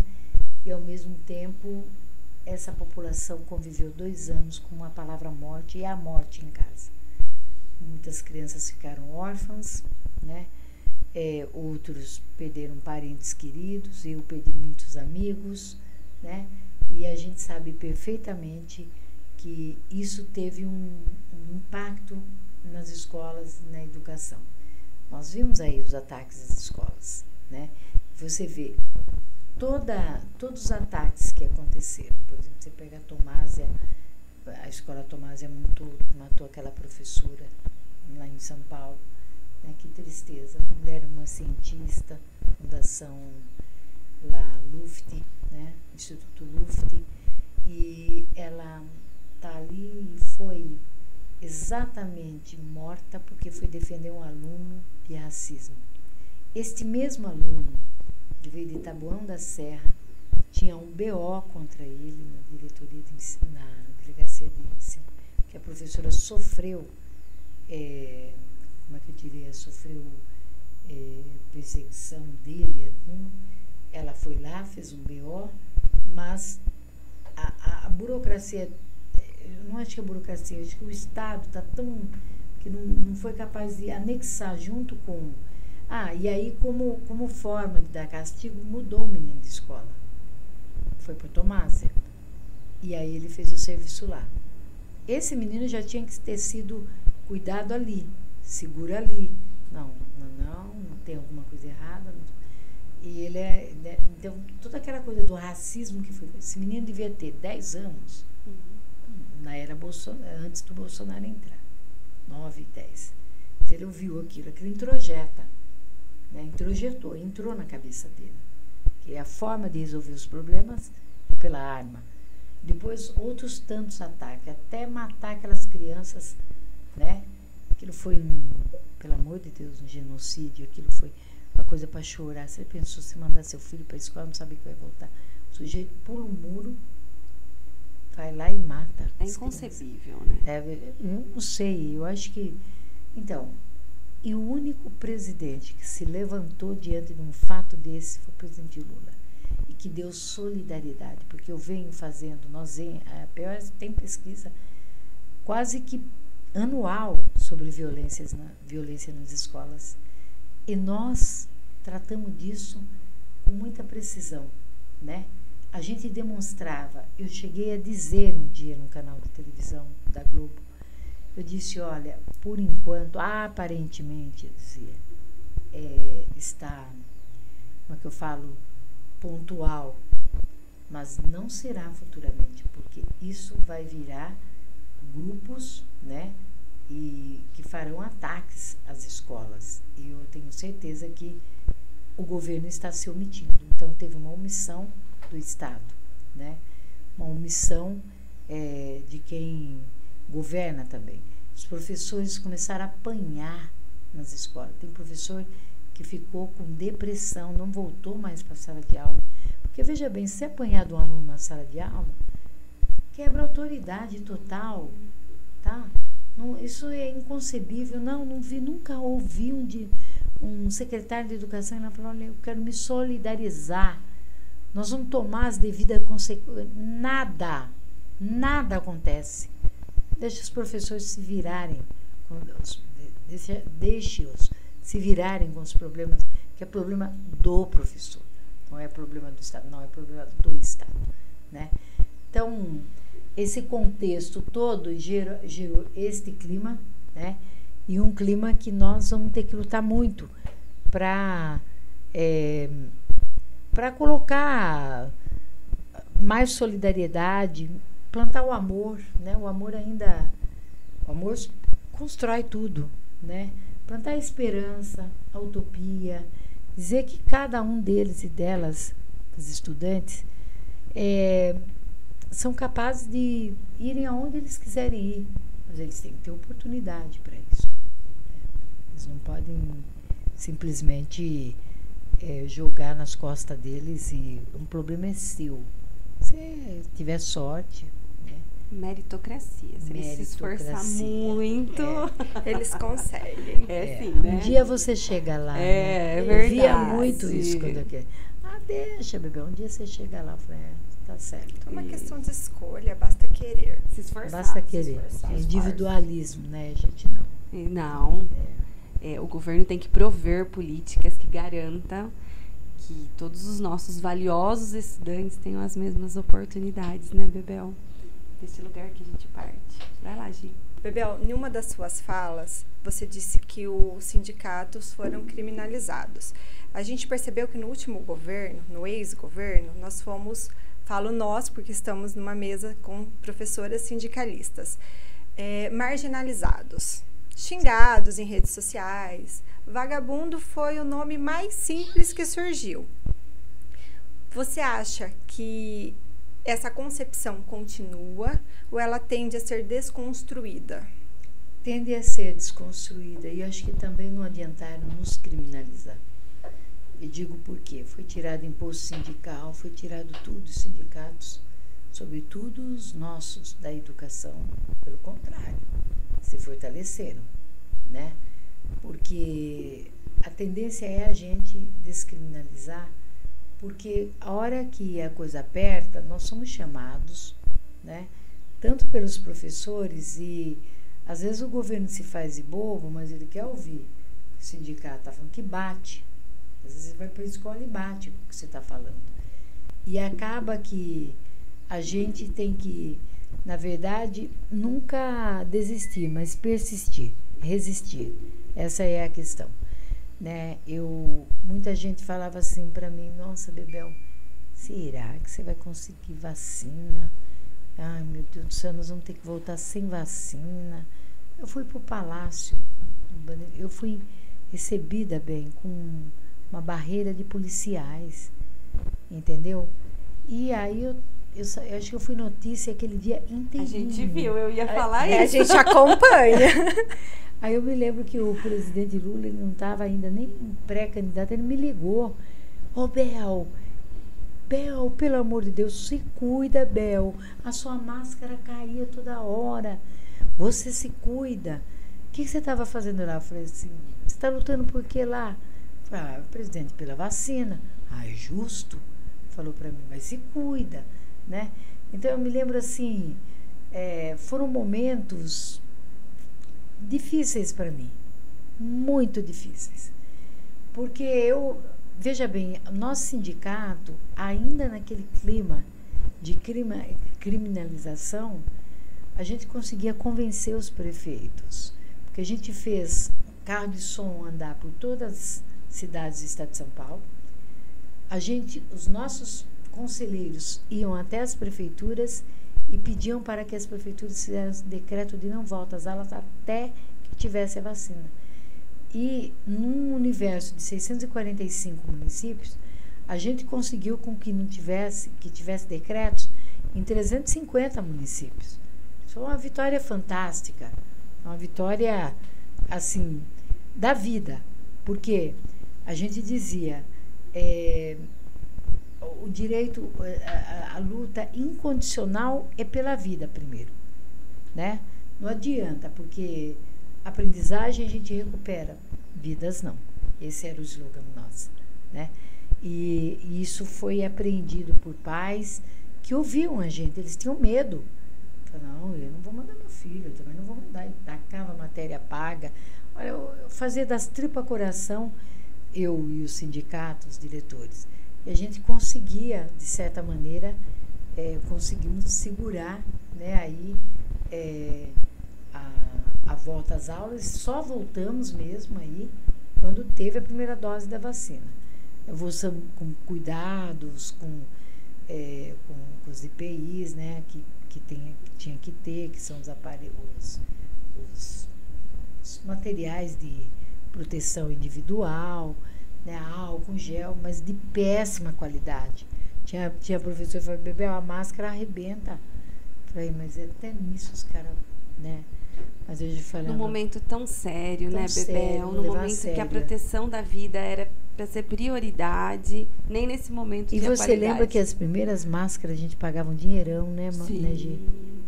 S3: E ao mesmo tempo essa população conviveu 2 anos com a palavra morte e a morte em casa. Muitas crianças ficaram órfãs, né? Outros perderam parentes queridos, eu perdi muitos amigos, né? E a gente sabe perfeitamente que que isso teve um impacto nas escolas, na educação. Nós vimos aí os ataques às escolas, né? Você vê todos os ataques que aconteceram. Por exemplo, você pega a escola Tomásia matou aquela professora lá em São Paulo, né? Que tristeza. A mulher era uma cientista, fundação lá Luft, né? Instituto Luft, e ela está ali e foi exatamente morta porque foi defender um aluno de racismo. Este mesmo aluno, que veio de Taboão da Serra, tinha um BO contra ele na diretoria na delegacia de ensino, que a professora sofreu, como é que eu diria, sofreu perseguição dele, aluno. Ela foi lá, fez um BO, mas a burocracia, eu não acho que a burocracia, eu acho que o Estado está tão, que não foi capaz de anexar junto com... e aí como forma de dar castigo, mudou o menino de escola. Foi para o Tomásia. E aí ele fez o serviço lá. Esse menino já tinha que ter sido cuidado ali, seguro ali. Não tem alguma coisa errada. E ele então, toda aquela coisa do racismo que foi... Esse menino devia ter 10 anos, na era Bolsonaro, antes do Bolsonaro entrar. 9, 10. Ele ouviu aquilo introjeta, né? Entrou na cabeça dele. Que a forma de resolver os problemas é pela arma. Depois, outros tantos ataques, até matar aquelas crianças, né? Aquilo foi pelo amor de Deus, um genocídio. Aquilo foi uma coisa para chorar. Você pensou, se mandar seu filho para a escola, não sabe que vai voltar. O sujeito pula o muro, vai lá e mata.
S2: É inconcebível, né?
S3: Eu não sei, eu acho que... Então, e o único presidente que se levantou diante de um fato desse foi o presidente Lula. E que deu solidariedade, porque eu venho fazendo, a POS tem pesquisa quase que anual sobre violência nas escolas. E nós tratamos disso com muita precisão, né? A gente demonstrava, eu cheguei a dizer um dia no canal de televisão da Globo, eu disse, olha, por enquanto, aparentemente, eu dizia, está, como é que eu falo, pontual, mas não será futuramente, porque isso vai virar grupos, né, e que farão ataques às escolas. E eu tenho certeza que o governo está se omitindo. Então, teve uma omissão do Estado, né? Uma omissão de quem governa também. Os professores começaram a apanhar nas escolas. Tem professor que ficou com depressão, não voltou mais para a sala de aula. Porque, veja bem, se apanhar de um aluno na sala de aula, quebra a autoridade total, tá? Não, isso é inconcebível. Nunca ouvi um secretário de educação e falou, olha, eu quero me solidarizar. Nós vamos tomar as devidas consequências. Nada acontece. Deixa os professores se virarem, deixe-os se virarem com os problemas, que é problema do professor, não é problema do Estado, não é problema do Estado, né? Então, esse contexto todo gerou este clima, né? E um clima que nós vamos ter que lutar muito para colocar mais solidariedade, plantar o amor, né? O amor constrói tudo, né? Plantar a esperança, a utopia, dizer que cada um deles e delas, os estudantes, são capazes de irem aonde eles quiserem ir, mas eles têm que ter oportunidade para isso, né? Eles não podem simplesmente jogar nas costas deles e um problema é seu. Se tiver sorte, né?
S2: Meritocracia. Se eles se esforçar muito,
S1: eles conseguem.
S2: Sim, né?
S3: Um dia você chega lá.
S2: É
S3: né?
S2: verdade.
S3: Eu via muito isso quando eu queria. Deixa, bebê. Um dia você chega lá, eu falei, tá certo.
S1: É uma questão de escolha, basta querer.
S2: Se esforçar.
S3: Basta querer. É individualismo, né? A gente não.
S2: Não. O governo tem que prover políticas que garantam que todos os nossos valiosos estudantes tenham as mesmas oportunidades, né, Bebel? desse lugar que a gente parte. Vai lá, Gi.
S1: Bebel, em uma das suas falas, você disse que os sindicatos foram criminalizados. A gente percebeu que no último governo, no ex-governo, nós fomos, falo nós porque estamos numa mesa com professoras sindicalistas, marginalizados, xingados em redes sociais. Vagabundo foi o nome mais simples que surgiu. Você acha que essa concepção continua ou ela tende a ser desconstruída?
S3: Tende a ser desconstruída e acho que também não adiantaram nos criminalizar. E digo por quê? Foi tirado imposto sindical, foi tirado tudo dos sindicatos, sobretudo os nossos da educação. Pelo contrário, se fortaleceram, né? Porque a tendência é a gente descriminalizar, porque a hora que a coisa aperta, nós somos chamados, né? Tanto pelos professores e às vezes o governo se faz de bobo, mas ele quer ouvir. O sindicato está falando que bate. Às vezes você vai para a escola e bate o que você está falando. E acaba que a gente tem que, na verdade, nunca desistir, mas persistir, resistir. Essa é a questão. Né? Muita gente falava assim para mim, nossa, Bebel, será que você vai conseguir vacina? Ai, meu Deus do céu, nós vamos ter que voltar sem vacina. Eu fui para o palácio, eu fui recebida bem, com uma barreira de policiais, entendeu? E aí eu acho que eu fui notícia aquele dia inteirinho.
S2: A gente viu, eu ia falar isso.
S1: A gente acompanha.
S3: Aí eu me lembro que o presidente Lula, ele não estava ainda nem pré-candidato, ele me ligou. Ô, Bel, pelo amor de Deus, se cuida, Bel. A sua máscara caía toda hora. Você se cuida. O que você estava fazendo lá? Eu falei assim, você está lutando por quê lá? Eu falei, presidente, pela vacina. É justo. Falou para mim, mas se cuida, né? Então eu me lembro assim, foram momentos difíceis para mim, muito difíceis, porque veja bem, nosso sindicato, ainda naquele clima de criminalização, a gente conseguia convencer os prefeitos, porque a gente fez carro de som andar por todas as cidades do estado de São Paulo, os nossos conselheiros iam até as prefeituras e pediam para que as prefeituras fizessem decreto de não volta às aulas até que tivesse a vacina. E num universo de 645 municípios, a gente conseguiu com que tivesse decretos em 350 municípios. Isso foi uma vitória fantástica, uma vitória, assim, da vida, porque a gente dizia, o direito, a luta incondicional é pela vida primeiro, né? Não adianta, porque aprendizagem a gente recupera, vidas não. Esse era o slogan nosso, né? E isso foi apreendido por pais que ouviam a gente, eles tinham medo. Falaram, não, eu não vou mandar meu filho, eu também não vou mandar, ele tacava matéria paga. Olha, eu fazia das tripas coração, eu e os sindicatos, os diretores. E a gente conseguia, de certa maneira, conseguimos segurar, né, aí, a volta às aulas. Só voltamos mesmo aí quando teve a primeira dose da vacina. Eu vou com cuidados, com os EPIs, né, que tinha que ter, que são os aparelhos, os materiais de proteção individual, né, álcool, gel, mas de péssima qualidade. Tinha professor que falou, Bebel, a máscara arrebenta. Falei, mas até nisso os caras, né? Mas eu já falava,
S2: num momento tão sério, né, Bebel? No momento que a proteção da vida era para ser prioridade, nem nesse momento
S3: de qualidade. E você lembra que as primeiras máscaras a gente pagava um dinheirão, né,
S2: Sim.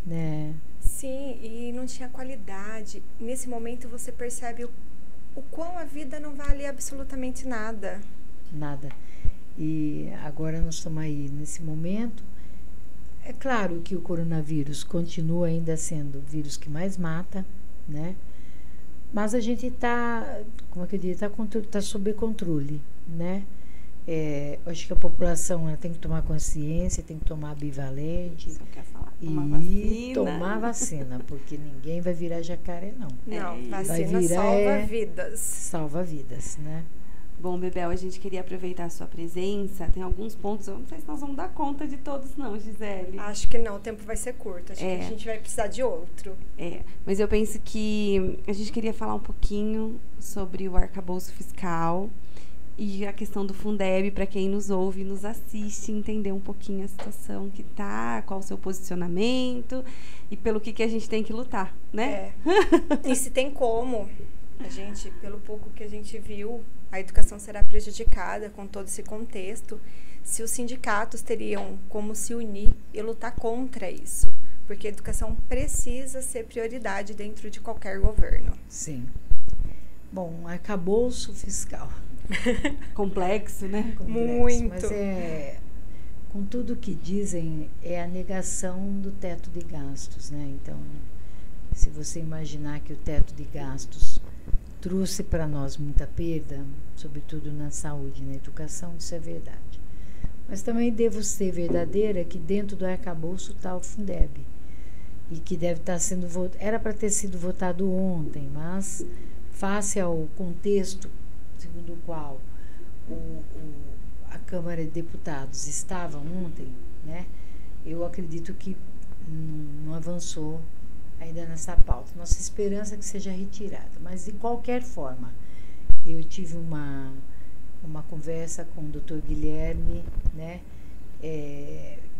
S3: Né?
S1: Sim, e não tinha qualidade. Nesse momento você percebe o quão a vida não vale absolutamente nada.
S3: Nada. E agora nós estamos aí nesse momento. É claro que o coronavírus continua ainda sendo o vírus que mais mata, né? Mas a gente está, como é que eu diria, está sob controle, né? Acho que a população ela tem que tomar consciência, tem que tomar bivalente.
S2: Só quer falar.
S3: E tomar vacina, porque ninguém vai virar jacaré, não.
S1: Não, vacina
S3: virar,
S1: salva vidas.
S3: Salva vidas, né?
S2: Bom, Bebel, a gente queria aproveitar a sua presença. Tem alguns pontos, eu não sei se nós vamos dar conta de todos não, Gisele.
S1: Acho que não, o tempo vai ser curto. Acho que a gente vai precisar de outro.
S2: Mas eu penso que a gente queria falar um pouquinho sobre o arcabouço fiscal e a questão do Fundeb, para quem nos ouve e nos assiste, entender um pouquinho a situação que tá, qual o seu posicionamento e pelo que a gente tem que lutar, né?
S1: E se tem como, a gente, pelo pouco que a gente viu, a educação será prejudicada com todo esse contexto, se os sindicatos teriam como se unir e lutar contra isso, porque a educação precisa ser prioridade dentro de qualquer governo.
S3: Sim. Bom, arcabouço fiscal.
S2: Complexo, né?
S1: Muito.
S3: Mas com tudo que dizem, é a negação do teto de gastos, né? Então, se você imaginar que o teto de gastos trouxe para nós muita perda, sobretudo na saúde e na educação, isso é verdade. Mas também devo ser verdadeira que dentro do arcabouço está o Fundeb, e que deve estar sendo era para ter sido votado ontem, mas face ao contexto segundo o qual a Câmara de Deputados estava ontem, né, eu acredito que não avançou ainda nessa pauta. Nossa esperança é que seja retirada, mas de qualquer forma, eu tive uma conversa com o Dr. Guilherme, né,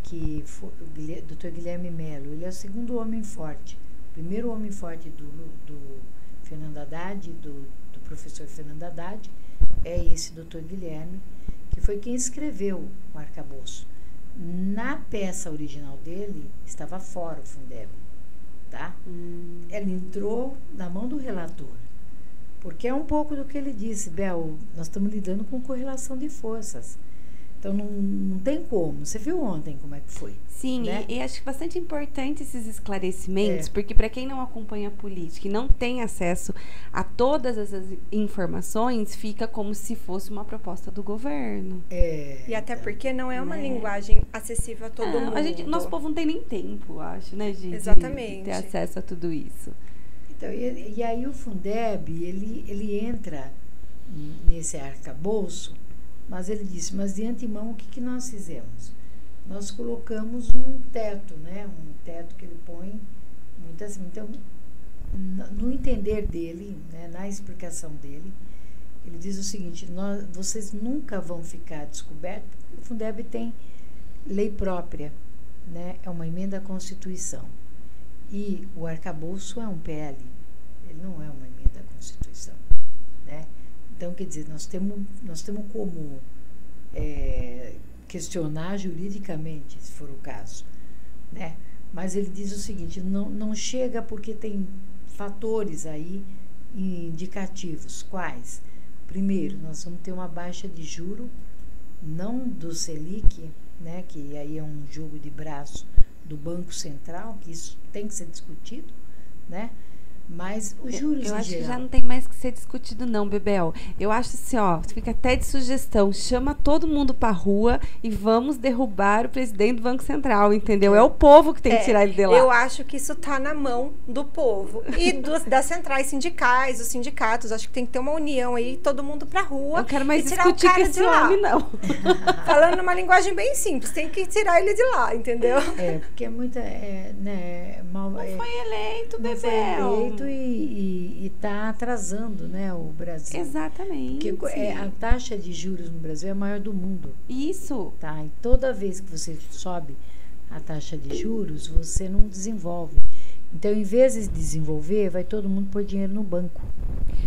S3: que foi o Dr. Guilherme Melo. Ele é o segundo homem forte, o primeiro homem forte do Fernando Haddad, do professor Fernando Haddad, é esse Dr. Guilherme, que foi quem escreveu o arcabouço. Na peça original dele, estava fora o Fundeb, tá? Ela entrou na mão do relator, porque é um pouco do que ele disse, Bel, nós estamos lidando com correlação de forças. Então, não tem como. Você viu ontem como é que foi?
S2: Sim,
S3: né?
S2: e acho bastante importante esses esclarecimentos, porque para quem não acompanha a política e não tem acesso a todas essas informações, fica como se fosse uma proposta do governo.
S1: E até porque não é uma linguagem acessível a todo mundo.
S2: Nosso povo não tem nem tempo, acho, né, de ter acesso a tudo isso.
S3: Então, e aí o Fundeb, ele entra nesse arcabouço, mas ele disse, mas de antemão, o que nós fizemos? Nós colocamos um teto, né? Um teto que ele põe muito assim. Então, no entender dele, né? Na explicação dele, ele diz o seguinte, vocês nunca vão ficar descobertos, porque o Fundeb tem lei própria, né? É uma emenda à Constituição. E o arcabouço é um PL, ele não é uma emenda à Constituição, né? Então, quer dizer, nós temos como questionar juridicamente, se for o caso, né? Mas ele diz o seguinte, não chega porque tem fatores aí indicativos. Quais? Primeiro, nós vamos ter uma baixa de juro, não do Selic, né? Que aí é um jogo de braço do Banco Central, que isso tem que ser discutido, né? Mas os juros
S2: eu acho
S3: geral,
S2: que já não tem mais que ser discutido não, Bebel. Eu acho assim, ó, fica até de sugestão, chama todo mundo pra rua e vamos derrubar o presidente do Banco Central, entendeu? É o povo que tem que tirar ele de lá.
S1: Eu acho que isso tá na mão do povo e das centrais sindicais, os sindicatos, acho que tem que ter uma união aí, todo mundo pra rua.
S2: Eu quero mais
S1: e tirar
S2: discutir
S1: o cara
S2: com esse
S1: de lá.
S2: homem, não.
S1: Falando numa linguagem bem simples, tem que tirar ele de lá, entendeu?
S3: Porque é muita, né, mal,
S2: Não foi eleito,
S3: não
S2: Bebel.
S3: foi eleito e está atrasando, né, o Brasil.
S2: Exatamente.
S3: Porque a taxa de juros no Brasil é a maior do mundo.
S2: Isso.
S3: Tá? E toda vez que você sobe a taxa de juros, você não desenvolve. Então, em vez de desenvolver, vai todo mundo pôr dinheiro no banco.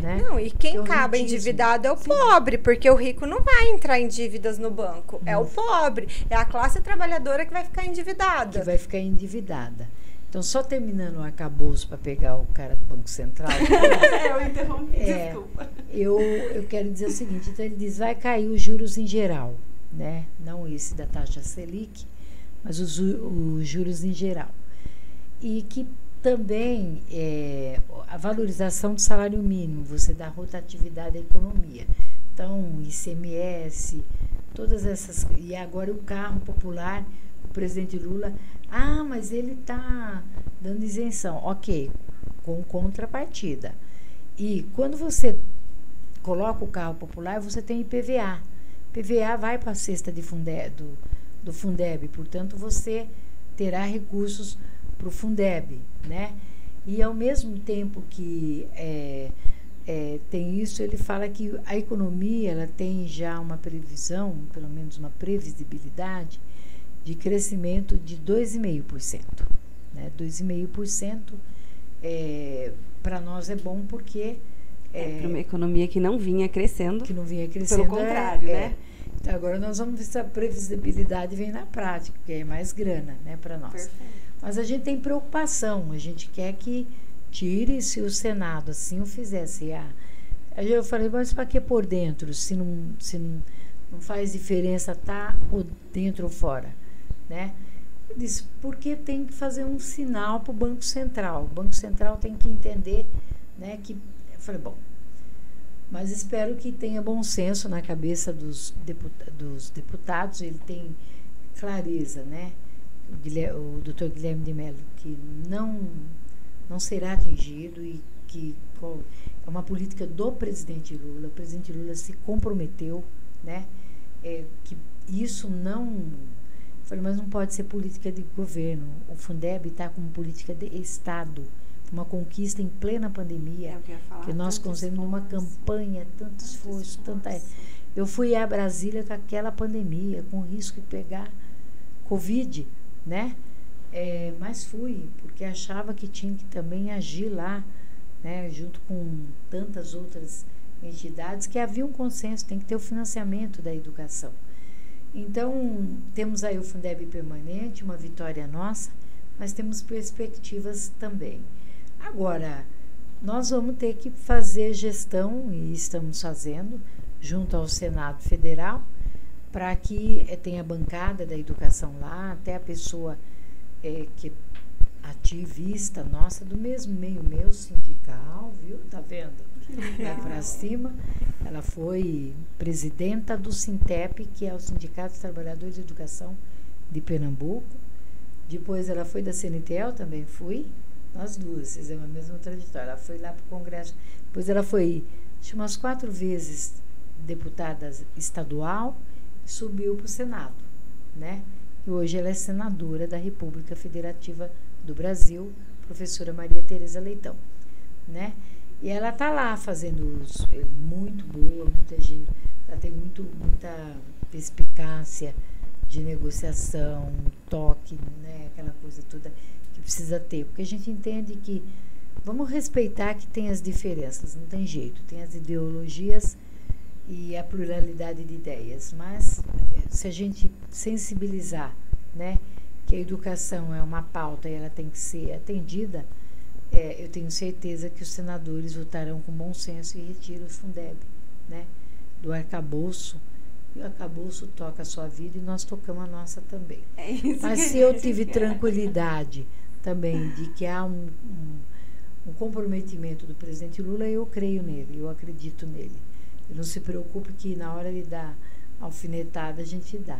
S3: Né?
S1: Não, e quem
S3: Então,
S1: acaba
S3: riquíssimo.
S1: endividado é o pobre, porque o rico não vai entrar em dívidas no banco. É o pobre, é a classe trabalhadora que vai ficar endividada.
S3: Que vai ficar endividada. Então, só terminando o arcabouço para pegar o cara do Banco Central.
S2: Eu interrompi, desculpa.
S3: Eu quero dizer o seguinte, então ele diz, vai cair os juros em geral, né? Não esse da taxa Selic, mas os juros em geral. E que também a valorização do salário mínimo, você dá rotatividade à economia. Então, ICMS, todas essas... E agora o carro popular, o presidente Lula... mas ele está dando isenção. Ok, com contrapartida. E quando você coloca o carro popular, você tem IPVA. IPVA vai para a cesta de do Fundeb, portanto, você terá recursos para o Fundeb, né? E, ao mesmo tempo que tem isso, ele fala que a economia ela tem já uma previsão, pelo menos uma previsibilidade, de crescimento de 2,5%. Né? 2,5% para nós é bom porque...
S2: para uma economia que não vinha crescendo.
S3: Que não vinha crescendo.
S2: Pelo contrário, né?
S3: Então, agora nós vamos ver se a previsibilidade vem na prática, porque é mais grana, né, para nós.
S2: Perfeito.
S3: Mas a gente tem preocupação, a gente quer que tire, se o Senado assim o fizesse. Aí eu falei, mas para que por dentro, se não faz diferença tá ou dentro ou fora, né? Eu disse, porque tem que fazer um sinal para o Banco Central. O Banco Central tem que entender, né, que... Eu falei, bom, mas espero que tenha bom senso na cabeça dos deputados, ele tem clareza, né? O doutor Guilherme de Mello, que não será atingido e que é uma política do presidente Lula. O presidente Lula se comprometeu, né? Que isso não... Eu falei, mas não pode ser política de governo. O Fundeb está como política de Estado. Uma conquista em plena pandemia, que nós conseguimos numa campanha, tanto esforço, eu fui a Brasília com aquela pandemia, com risco de pegar Covid, né? Mas fui, porque achava que tinha que também agir lá, né? Junto com tantas outras entidades, que havia um consenso, tem que ter o financiamento da educação. Então, temos aí o Fundeb permanente, uma vitória nossa, mas temos perspectivas também. Agora, nós vamos ter que fazer gestão, e estamos fazendo, junto ao Senado Federal, para que tenha a bancada da educação lá, até a pessoa que é ativista nossa, do mesmo meio meu, sindical, viu? Tá vendo? Vai para cima. Ela foi presidenta do Sintep, que é o Sindicato dos Trabalhadores de Educação de Pernambuco. Depois ela foi da CNTL, também fui. Nós duas, fizemos a mesma trajetória. Ela foi lá para o Congresso. Depois ela foi, acho, umas 4 vezes deputada estadual, subiu para o Senado, né? E hoje ela é senadora da República Federativa do Brasil, professora Maria Tereza Leitão, né? E ela está lá fazendo muito boa, muita gente, ela tem muita perspicácia de negociação, toque, né? Aquela coisa toda que precisa ter, porque a gente entende que vamos respeitar que tem as diferenças, não tem jeito, tem as ideologias e a pluralidade de ideias, mas se a gente sensibilizar, né, que a educação é uma pauta e ela tem que ser atendida, eu tenho certeza que os senadores votarão com bom senso e retiram o Fundeb, né, do arcabouço. E o arcabouço toca a sua vida e nós tocamos a nossa também. Mas se eu tive tranquilidade também de que há um comprometimento do presidente Lula, eu creio nele, eu acredito nele. Eu não se preocupe que na hora de dar alfinetada a gente dá.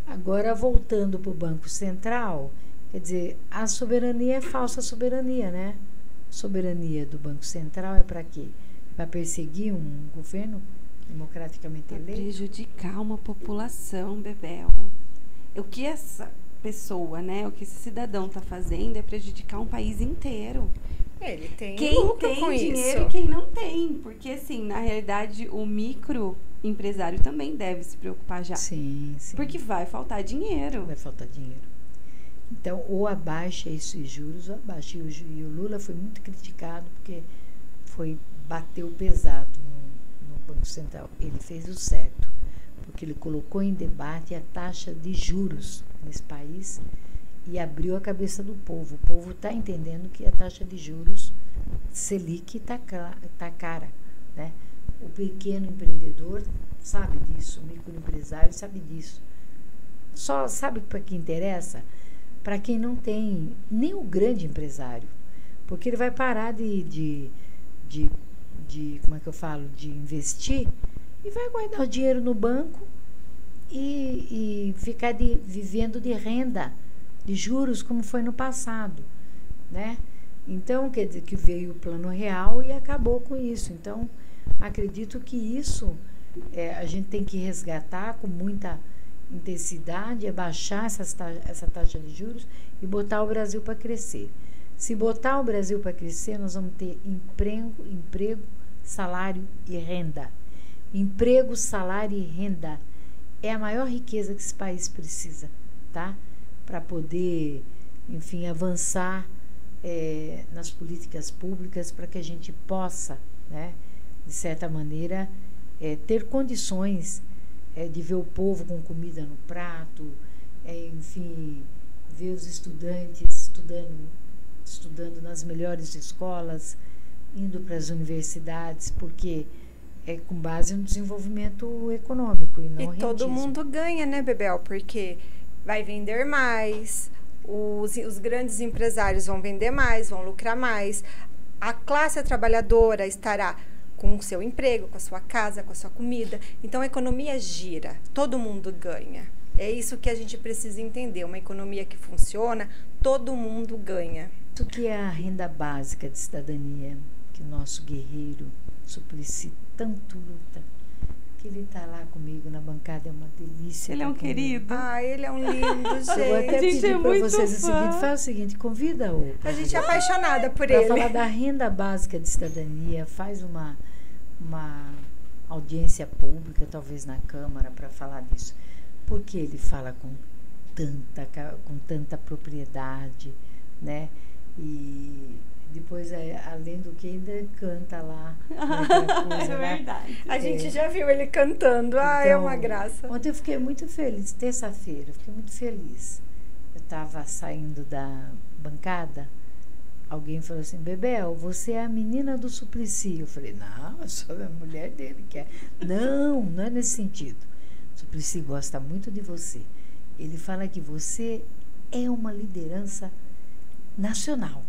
S3: Agora, voltando para o Banco Central, quer dizer, a soberania é falsa soberania, né? Soberania do Banco Central é para quê? Para perseguir um governo democraticamente eleito?
S2: Para prejudicar uma população, Bebel. O que essa pessoa, né, o que esse cidadão está fazendo é prejudicar um país inteiro.
S1: Ele tem
S2: quem
S1: lucro
S2: tem
S1: com
S2: dinheiro
S1: isso.
S2: E quem não tem. Porque, assim, na realidade, o microempresário também deve se preocupar já.
S3: Sim, sim.
S2: Porque vai faltar dinheiro.
S3: Vai faltar dinheiro. Então, ou abaixa esses juros, ou abaixa. E o Lula foi muito criticado porque bateu pesado no Banco Central. Ele fez o certo, porque ele colocou em debate a taxa de juros nesse país e abriu a cabeça do povo. O povo está entendendo que a taxa de juros Selic está cara, né? O pequeno empreendedor sabe disso, o microempresário sabe disso. Só sabe para que interessa? Para quem não tem nem o grande empresário, porque ele vai parar de como é que eu falo, de investir e vai guardar o dinheiro no banco e ficar vivendo de renda, de juros, como foi no passado, né? Então, quer dizer que veio o Plano Real e acabou com isso. Então, acredito que isso a gente tem que resgatar com muita intensidade, abaixar essa taxa de juros e botar o Brasil para crescer. Se botar o Brasil para crescer, nós vamos ter emprego, salário e renda. Emprego, salário e renda é a maior riqueza que esse país precisa, tá? Para poder, enfim, avançar nas políticas públicas, para que a gente possa, né, de certa maneira, ter condições de ver o povo com comida no prato, enfim, ver os estudantes estudando nas melhores escolas, indo para as universidades, porque é com base no desenvolvimento econômico e não rentismo.
S1: E todo mundo ganha, né, Bebel? Porque vai vender mais, os grandes empresários vão vender mais, vão lucrar mais, a classe trabalhadora estará com o seu emprego, com a sua casa, com a sua comida. Então, a economia gira, todo mundo ganha. É isso que a gente precisa entender. Uma economia que funciona, todo mundo ganha.
S3: Isso que é a renda básica de cidadania, que o nosso guerreiro Suplicy tanto luta. Que ele está lá comigo na bancada, é uma delícia.
S2: Ele é um querido.
S1: Ah, ele é um lindo, gente.
S3: Eu vou até pedir para vocês o seguinte, faz o seguinte, convida-o.
S1: A gente é apaixonada por
S3: ele.
S1: Para
S3: falar da renda básica de cidadania, faz uma audiência pública, talvez na Câmara, para falar disso. Porque ele fala com tanta propriedade, né? E depois, além do que, ainda canta lá. Coisa,
S2: é verdade.
S1: Né? A gente já viu ele cantando. Ah, então, é uma graça.
S3: Ontem eu fiquei muito feliz, terça-feira, fiquei muito feliz. Eu estava saindo da bancada, alguém falou assim, Bebel, você é a menina do Suplicy. Eu falei, não, eu sou a mulher dele. Não é nesse sentido. O Suplicy gosta muito de você. Ele fala que você é uma liderança nacional.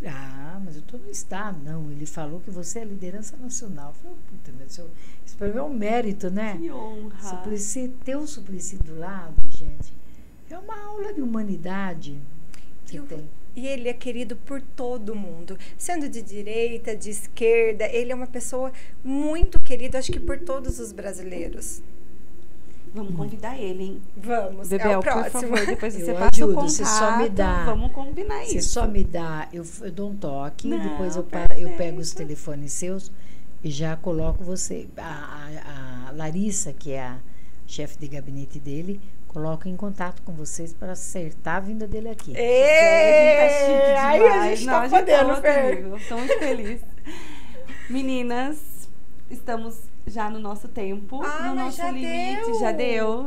S3: Ah, mas eu estou no estado. Não, ele falou que você é liderança nacional. Eu falei, puta, mas isso para mim é um mérito, né?
S2: Que honra.
S3: Suplicy, ter o Suplicy do lado, gente, é uma aula de humanidade que tem.
S1: E ele é querido por todo mundo, sendo de direita, de esquerda, ele é uma pessoa muito querida, acho que por todos os brasileiros.
S2: Vamos convidar ele, hein?
S1: Vamos,
S2: Bebel,
S1: é o próximo.
S2: por favor, depois você passa
S3: ajudo,
S2: o contato,
S3: você só me dá.
S2: Vamos combinar isso.
S3: Você só me dá, eu dou um toque,
S2: não,
S3: depois eu pego os telefones seus e já coloco você. A Larissa, que é a chefe de gabinete dele, coloca em contato com vocês para acertar a vinda dele aqui.
S1: Aí a gente tá podendo, Fer.
S2: Estou muito feliz. Meninas, estamos já no nosso tempo, no nosso limite. Já deu.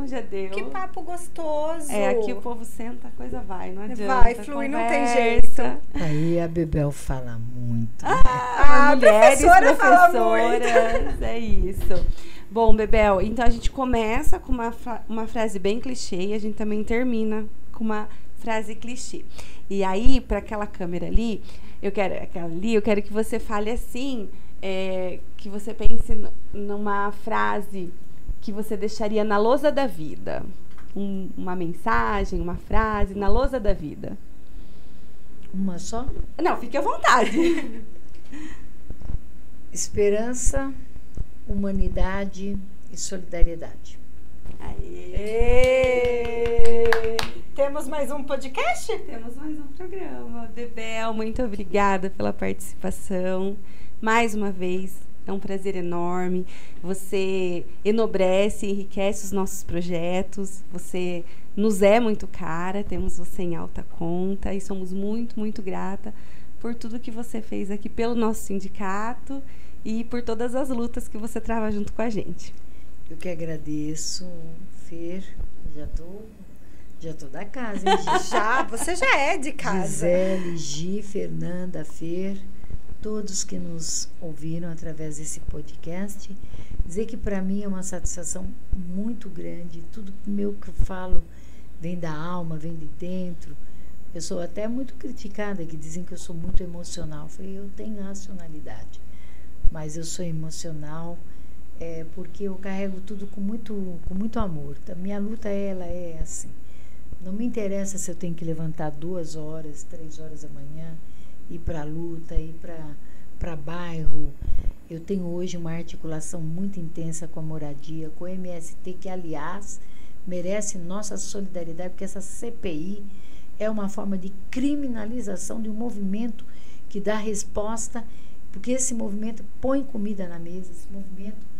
S1: Que papo gostoso.
S2: Aqui o povo senta, a coisa vai, não adianta.
S1: Vai, flui, não tem jeito.
S3: Aí a Bebel fala muito.
S1: A professora fala muito.
S2: É isso. Bom, Bebel, então a gente começa com uma frase bem clichê e a gente também termina com uma frase clichê. E aí, para aquela câmera ali, eu quero que você fale assim, que você pense numa frase que você deixaria na lousa da vida. Uma mensagem, uma frase na lousa da vida.
S3: Uma só?
S2: Não, fique à vontade.
S3: Esperança, humanidade e solidariedade.
S1: Temos mais um podcast?
S2: Temos mais um programa. Bebel, muito obrigada pela participação. Mais uma vez, é um prazer enorme. Você enobrece, enriquece os nossos projetos. Você nos é muito cara, temos você em alta conta e somos muito, muito grata por tudo que você fez aqui pelo nosso sindicato e por todas as lutas que você trava junto com a gente.
S3: Eu que agradeço, Fer. Já tô da casa, hein, Gi?
S1: Você já é de casa.
S3: Gisele, Gi, Fernanda, Fer, todos que nos ouviram através desse podcast. Dizer que para mim é uma satisfação muito grande. Tudo meu que eu falo vem da alma, vem de dentro. Eu sou até muito criticada, que dizem que eu sou muito emocional. Eu falei, eu tenho racionalidade, mas eu sou emocional porque eu carrego tudo com muito amor. A minha luta, ela é assim. Não me interessa se eu tenho que levantar 2 horas, 3 horas da manhã, ir para a luta, ir para bairro. Eu tenho hoje uma articulação muito intensa com a moradia, com o MST, que, aliás, merece nossa solidariedade, porque essa CPI é uma forma de criminalização de um movimento que dá resposta, porque esse movimento põe comida na mesa, esse movimento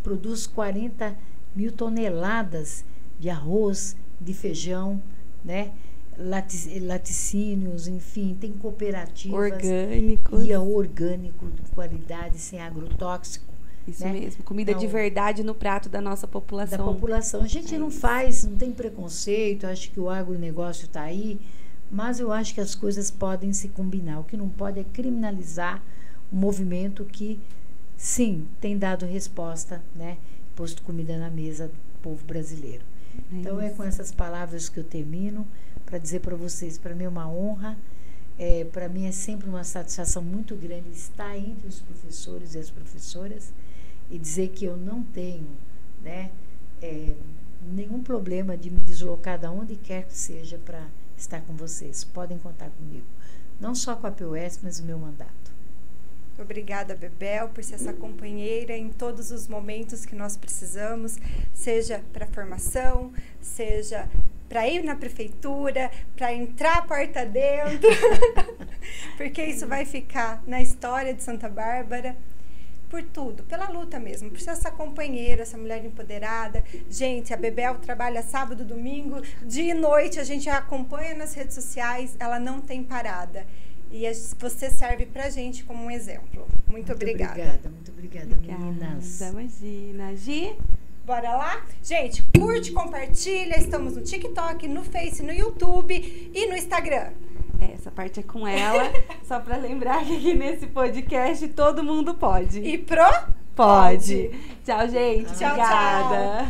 S3: produz 40 mil toneladas de arroz, de feijão, né? Laticínios, enfim, tem cooperativas.
S2: Orgânicos.
S3: E é orgânico, de qualidade, sem agrotóxico.
S2: Isso, né?
S3: Mesmo,
S2: comida de verdade no prato da nossa população.
S3: Da população. A gente não faz, não tem preconceito, acho que o agronegócio está aí, mas eu acho que as coisas podem se combinar. O que não pode é criminalizar um movimento que, sim, tem dado resposta, né? Posto comida na mesa do povo brasileiro. Então é com essas palavras que eu termino, para dizer para vocês, para mim é uma honra, para mim é sempre uma satisfação muito grande estar entre os professores e as professoras e dizer que eu não tenho, né, nenhum problema de me deslocar de onde quer que seja para estar com vocês. Podem contar comigo, não só com a PUES, mas o meu mandato.
S1: Obrigada, Bebel, por ser essa companheira em todos os momentos que nós precisamos, seja para formação, seja para ir na prefeitura, para entrar a porta dentro, porque isso vai ficar na história de Santa Bárbara, por tudo, pela luta mesmo, por ser essa companheira, essa mulher empoderada. Gente, a Bebel trabalha sábado, domingo, dia e noite, a gente a acompanha nas redes sociais, ela não tem parada. E você serve pra gente como um exemplo. Muito obrigada.
S3: Muito obrigada, meninas.
S2: Imagina. Gi?
S1: Bora lá? Gente, curte, compartilha. Estamos no TikTok, no Face, no YouTube e no Instagram.
S2: Essa parte é com ela. Só pra lembrar que aqui nesse podcast todo mundo pode.
S1: E pode.
S2: Tchau, gente.
S1: Tchau,
S2: obrigada.
S1: Tchau.